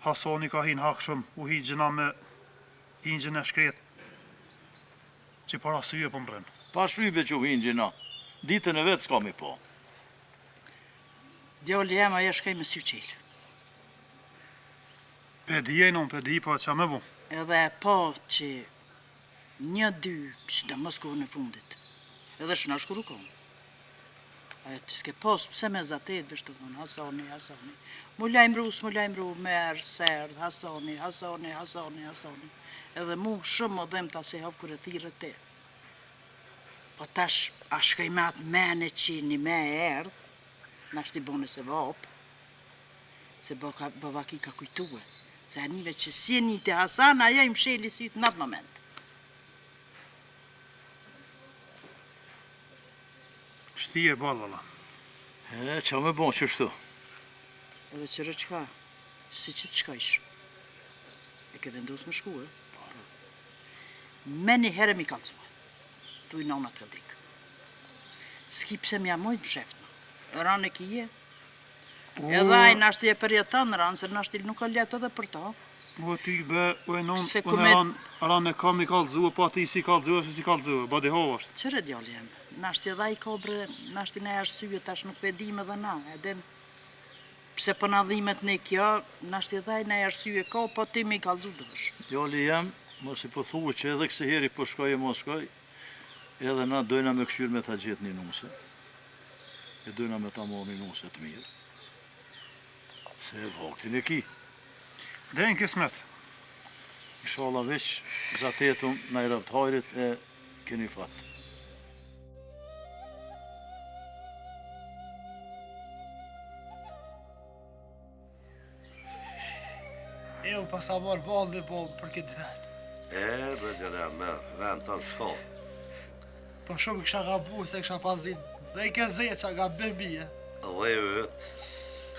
Hasani ka hinë hakshëm, u hi gjëna me hingjën e shkret, që para syje për mbrenë. Pa shrybe që u hinë gjina. Ditën e vetë s'ka mi po. Djali jam ajo shkej me sy qelë. Pedi e non, pedi, po që me bu. Edhe e po që një, dy, që dhe mos kohën e fundit. Edhe shna shkuru kohën. E të s'ke posë, pse me zatet, vështë të thonë, Hasani. Mu lajmru, merë, serdë, Hasani. Edhe mu shumë më dhem të ase hapë kërë thire te. Po tash, a shkej me atë mene që një me e erdhë, në ashtë i bone se vapë, se babaki ka kujtue. Se anive që si një të Hasan, aja i msheli sytë në atë moment. Shti e balala. Qa me bon qështu? Edhe qërë qka, si që të shkajsh. E ke vendosë me shku, e? Me një herë mi kalcua. Thuj nona të dikë. S'ki pse m'ja mojtë më sheftë. Ranë e kije. Edhe ajë nashti e përjetan ranë, se nashti nuk ka letë edhe për ta. O ty be, o e non, ranë e kam i kalzua, po ati si kalzua, se si kalzua, ba deho është. Qëre djali jem? Nashti edhe i kobre, nashti ne arsye, tash nuk pedim edhe na, edhe pse për na dhimet ne kjo, nashti edhe ne arsye ka, po ti me i kalzu dësh. Djali jam, mos i po thuë që edhe këse heri po shkoj e mos shkoj, edhe na dojna me këshyr me ta gjithë një nuse. E dojna me ta morë një nuse të mirë. Se vaktin e ki. Dhe në kismet. Inshallah veç, zatetum na i rëvët hajrit e keni fatë. E u pas a marrë ballë dhe ballë për këtë vetë. Dhe gjëra me vend të s'ka. Po shumë kësha gabu se kësha pasin. Dhe i ke zetë që ga bebije. Dhe vetë,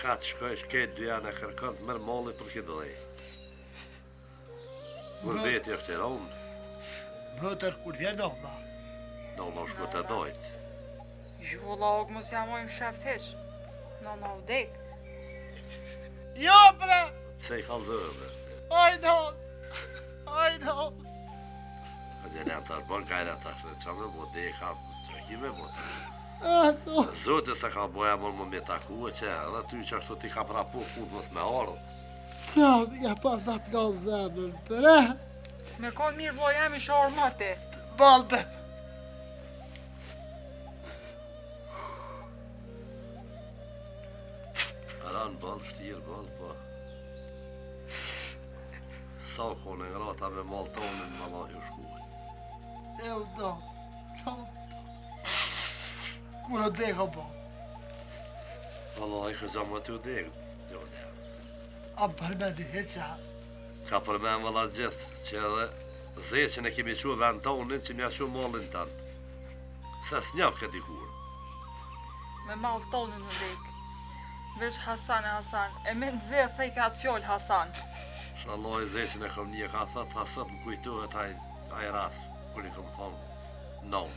ka të shkojsh këtë dy janë e kërkën të mërë molli për këtë dhe. Gurbeti është i ronë. Mëtër, kur vjen nona. Nona shku të dojtë. Jo, lagë mos jamojmë sheft heq. Nona u dek. Jo, bre! Se i kalzëve. Aj, non! Aj, non! Dhe në të është bërë kajra të është, që me bo dhe i ka që ki me bo të. Non! Zote se ka boja mërë më me taku e që edhe ty që ashtu ti ka prapu punë mos me ardhë. Sa, ja pas da plan zemën, bre! Me konë mirë vlo jam i shorë mëti. Balbe! Ranë balë, shtirë balë, po. Sa kone ngrata me maltonin më ma ju shkuaj. E u do, kur o deka bo. Allah, i këza më të degë. A përmeni heqa. Ka përmen vëlla gjithë, që edhe zeqën e kemi që vend tonin që mja që mallin tanë. Se s'njaf këtë dikur. Me malë tonin në dek. Veç Hasan, e me nëzirë thej ka atë fjollë Hasan. Allah i zeqën e kom një ka thëtë, thasët më kujtohet aj ras, kër i kom thonë, non.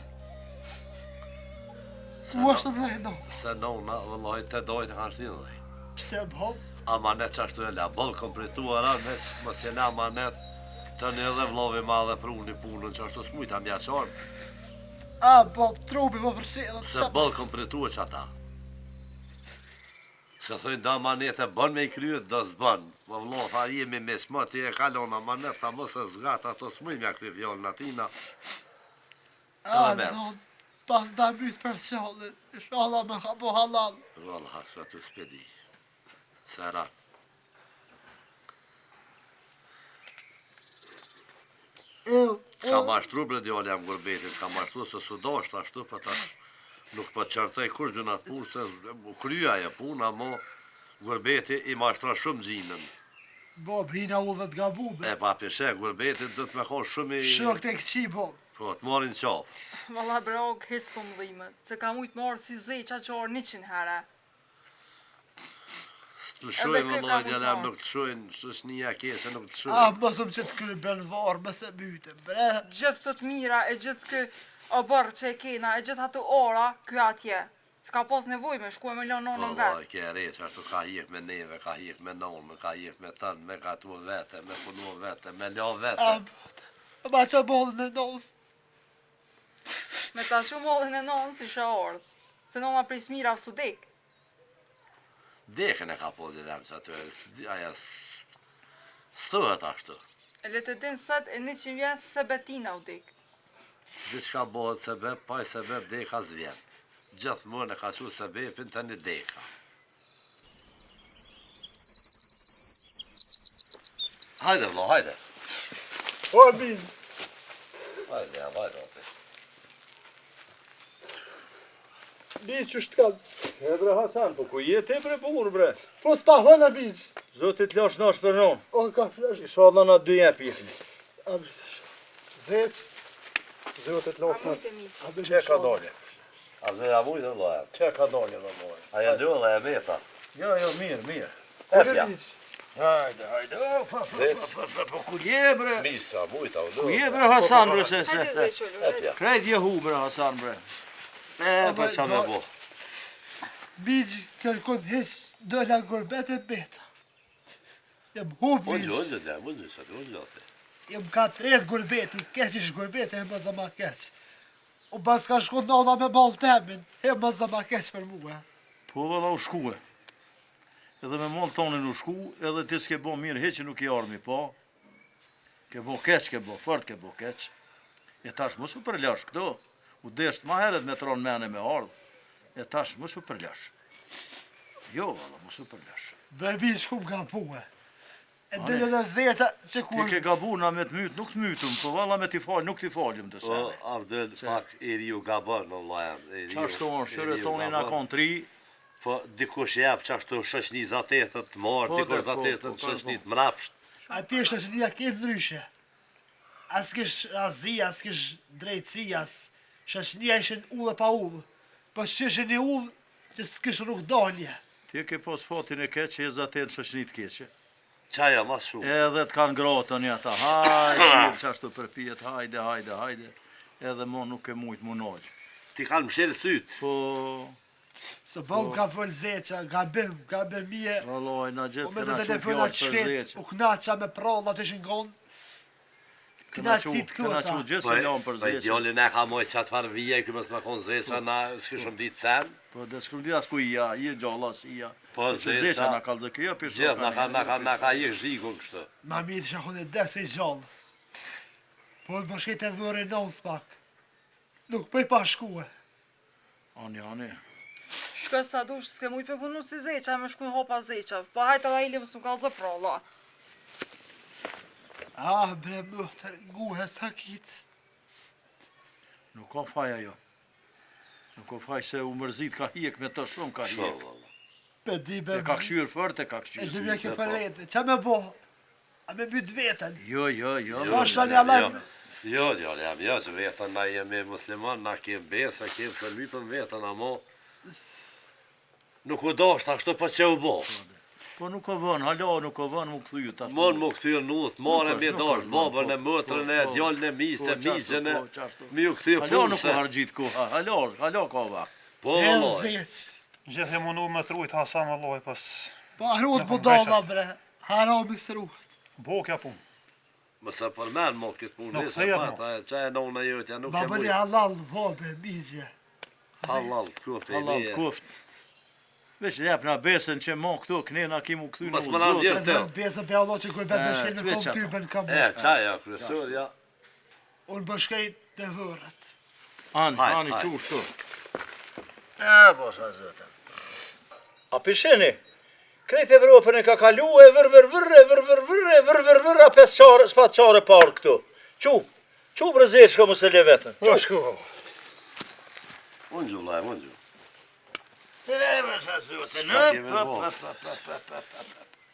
Ku është të dhej, non? Se nona, vëllaj, të dojtë kanë shtinë dhej. Pse bom? Amanet që ashtu e la, bëllë kom prituara, më që në amanet, të një dhe vlovi ma dhe pruni punën që ashtu s'mujta mja qarë. A, bom, trupi më përsedhëm. Se bëllë kom pritua që ata. Se thëjnë da amanet e bën me i kryet, do s'bën. Më vlo, tha jemi me s'ma, ti e kalon amanet, ta mos e zgat, ato s'muj mja kry fjallën atina. A, non, pas da mytë për sjallë, inshallah me ka bo halal. Valla, që të s'pedi. Sera. Ka mashtru bre djali jam gurbetin, ka mashtru se su dasht ashtu për ta nuk për qërtej kur gjunat punë, se krya e puna, mo gurbeti i mashtra shumë gjinën. Bob, hina u dhe t'gabube. E pa pishe, gurbetin dhe të me konë shumë i... Shok të këqi, Bob. Po, të morin qafë. Valla brog, hisë për më dhimet, se ka mujtë morë si zeqa që orë 100 herë. Të shojnë vëlloj, djalem nuk të shojnë, sës një kese nuk të shojnë. A, mësëm që të kërë benvarë, mëse mytëm, bre. Gjithë të të mira, e gjithë kë o bërë që e kena, e gjithë atë ora, kjo atje. S'ka pas nevoj me shku e me lënë nonën vetë. Vallaj, ke re që ashtu ka hik me neve, ka hik me nonën, ka hik me tënë, me gatu vete, me punu vete, me la vete. Ma që bollën e nonës. Me ta shumë mollin e nonën si shë ardhë. Se nona prej smira su dek. Dekën e ka po dilem që aty, aja sëhet ashtu. E le të din sët e 100 vjen se betina u dek. Diçka bëhet sebeb, pa i sebeb deka zvjen. Gjithmonë e ka që sebepin të një deka. Hajde vlo, hajde. O, biz. Hajde, jam, hajde, opi. Biz që shtë kanë. E bre Hasan, po ku je ti bre burr bre? Po s'pa hëna biz. Zotit lash nash për non. O, ka flesh. Inshallah na dy jep jetin. Zet. Zotit lash nash. Çe ka dalë? A dhe ja mujtë vlo, ja. Çe ka dalë valla? Aja ljolla e meta. Jo, mirë. Epja. Hajde. Po ku je bre? Mista, mujta, Ku je bre Hasan bre se? Hajde zë qëllu. Epja. Krejt je hu bre Hasan bre. Pa qa me bo. Biz kërkon hiç dola gurbet e beta. Jem hub biz. Ullë. Jem ka 3 gurbeti, keq ish gurbeti, e më zama keq. U bas ka shku nona me ball temin, e më zama keq për mua. Po valla u shkue. Edhe me mall tonin u shku, edhe ti s'ke bo mirë, heq që nuk i armi, po. Ke bo keq, fort ke bo keq. E tash mos u përlash këto. U desht ma heret me tron mene me ardh. E tash mos u përlash. Jo, valla, mos u përlash. Bebi shkum ka pue. E dhe në zeqa që Ti kur... ke gabu na me të myt, nuk të mytëm, po valla me t'i fal, nuk t'i falim të Po, sene. Avdel, pak i riu gabon, në vlajam. Qashtu është, shëre toni na kanë 3. Po, dikush jep qashtu shëshni zatetët të marë, Po, dikush po, zatetët po, shëshni të mrapsht. Ati është që një këtë ndryshe. As kish razia, as kish drejtësia, shëshnia ishin ullë pa ullë. Po që ishin një ullë që s'kish rrug dalje. Ti ke pos fatin e keq, e zatet shëshnit keqe. Qaja, mas shumë. Edhe të kanë grotën ja ta, hajde, qashtu përpijet, hajde. Edhe mo nuk e mujt mu nojë. Ti kanë mshelë sytë. Po, Së bëllë ka fëllë zeqa, gabim mije. vallaj, na U gjithë me këna të që telefonat fjallë për shket, zeqë. u knaqa me prallat ishin gonë. Knaqësit Këna këta. që gjithë Po, se lanë për po i zeqë. djallin e ka mojë qatë farë vije, këmës me konë zeqa, na s'kishëm ditë sen. Po, dhe s'kru di as ku i ja, i e gjalla si ja. Po, Zeqa zeqa, na kalë dhe kjo, për gjithë na ka i zhikun kështë. Ma mirë që akon e desë i gjallë. Po në bashket e vërë e nënë s'pak. Nuk pëj pa shkue. Ani. Shka sa dush s'ke mujt me punu si zeqa, me shku në hopa zeqa. Po hajt edhe ili mësë nuk kalë zë pralla. Ah, bre mëhtër, guhe sa kitës. Nuk ka faj ajo. Nuk ka faj se u mërzit ka hjek me të shumë ka Shumë, hjek. valla. Pe di be... E ka këshyrë fort, e ka E këshyrë. dhe mja kjo për vete. Qa me bo? A me byt vetën? Jo. Po shani Allah... Jo, jam, që vetën na jemi musliman, na kem besa, kem përlypën vetën, amo... Nuk u dasht ashtu po që u bo. Po nuk ka vën, hala nuk ka vën, mu këthyju tash. Mon mu këthyrë nut, mare me nuk dash, është, babën e po, mëtërën e, po, djallën e misë, po, miqën e, qashtu. mi u këthyrë Hala nuk ka punëse. hargjit koha, hala ka vakt. Po, E vallaj. zeq. Gjithë e mundu me trujt Hasan vallaj pas Po harut budalla bre. Harami sërut. bokja pun. Mëse përmen mo këtë punë, Nuk nëse thejet, pata, që e nona jotja nuk e Babëri mujtë. halal, vabe, mizje. Halal, kufi, Hala nije. kuft. Veç jep na besën që mo këtu, kënena kimu këthy në Mas më na uzot. vjen. Edhe në besë pe Allah që gurbet me shkel në veç kom ato. typen kam E, qaja, kryesur, ja. Unë bëshkejt të vërët. Ani Hajt. qu shtu. Po sa zëtën. A pisheni? Krejt Evropën e ka kalu e vër, a 5 qare, s'pat qare parë këtu. Qu brëzit shko mëse le vetën. Qa shku? Unë gjullaj, unë gjullaj. E, sa zëtën,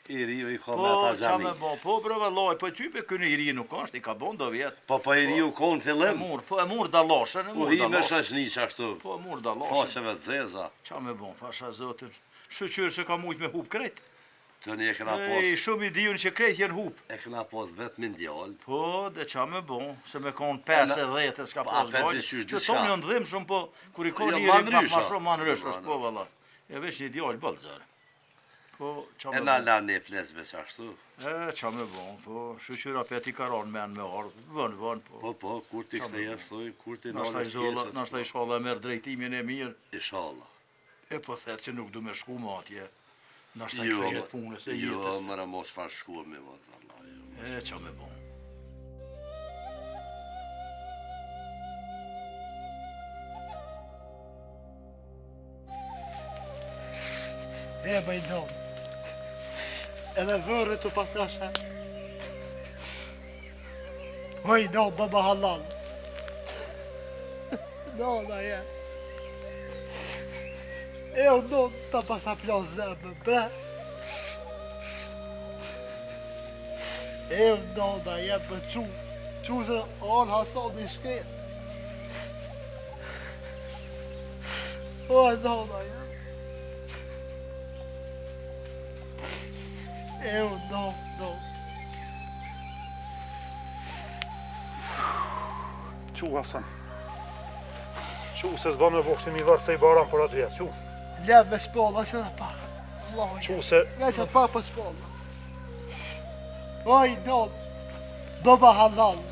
I riu i ka Po, me ta qa me gjami. bo, po bre vallaj, po ty pe këni i ri nuk është, i ka bon do vjetë. Po i riu konë fillim. E mur dalashën, Po hi me shashni qashtu. Po, e mur dalashën. Faqeve të zeza. Qa me bon, fasha zëtën. Shëqyrë se ka mujt me hup krejt. Të një e këna pos... Ej, shumë i dijun që krejt jenë hup. E këna pos vetë me ndjallë. Po, dhe qa me bon, se me konë 5-10 e s'ka pas bojnë. Që tonë një ndhim shumë, po, kur i konë njëri pak ma shumë, ma në rysh është, po, valla. E veç një djallë bëllë, zërë. Po, qa me bon. E na la një plesve që ashtu. E, qa me bon, po, shqyra peti karon men me ardhë, vën, po. Po, kur ti këtheja shtoj, kur ti Nashta i zolla, nashta i shalla merë drejtimin e mirë. Inshallah. E po thetë që nuk du me shku ma atje. Nashta i krejet punës e jetës. Jo, mëra mos fa shku me vëtë, Allah. E, qa me bon. E bajnon. Edhe vërë të pasasha. Oj, no, baba halal. No, da je. E o no, ta pasa plo zemë, bre. E o no, da je, për qu. Qu se anë Hasan i shkret. O, no, da je. No. Qu, Hasan. Qu, se s'ban me voshti mi vërë se i baran për atë vjetë, qu. Lev me shpolla që dhe pak. Qu se... Nga që pak për shpolla. Oj, no, baba halal.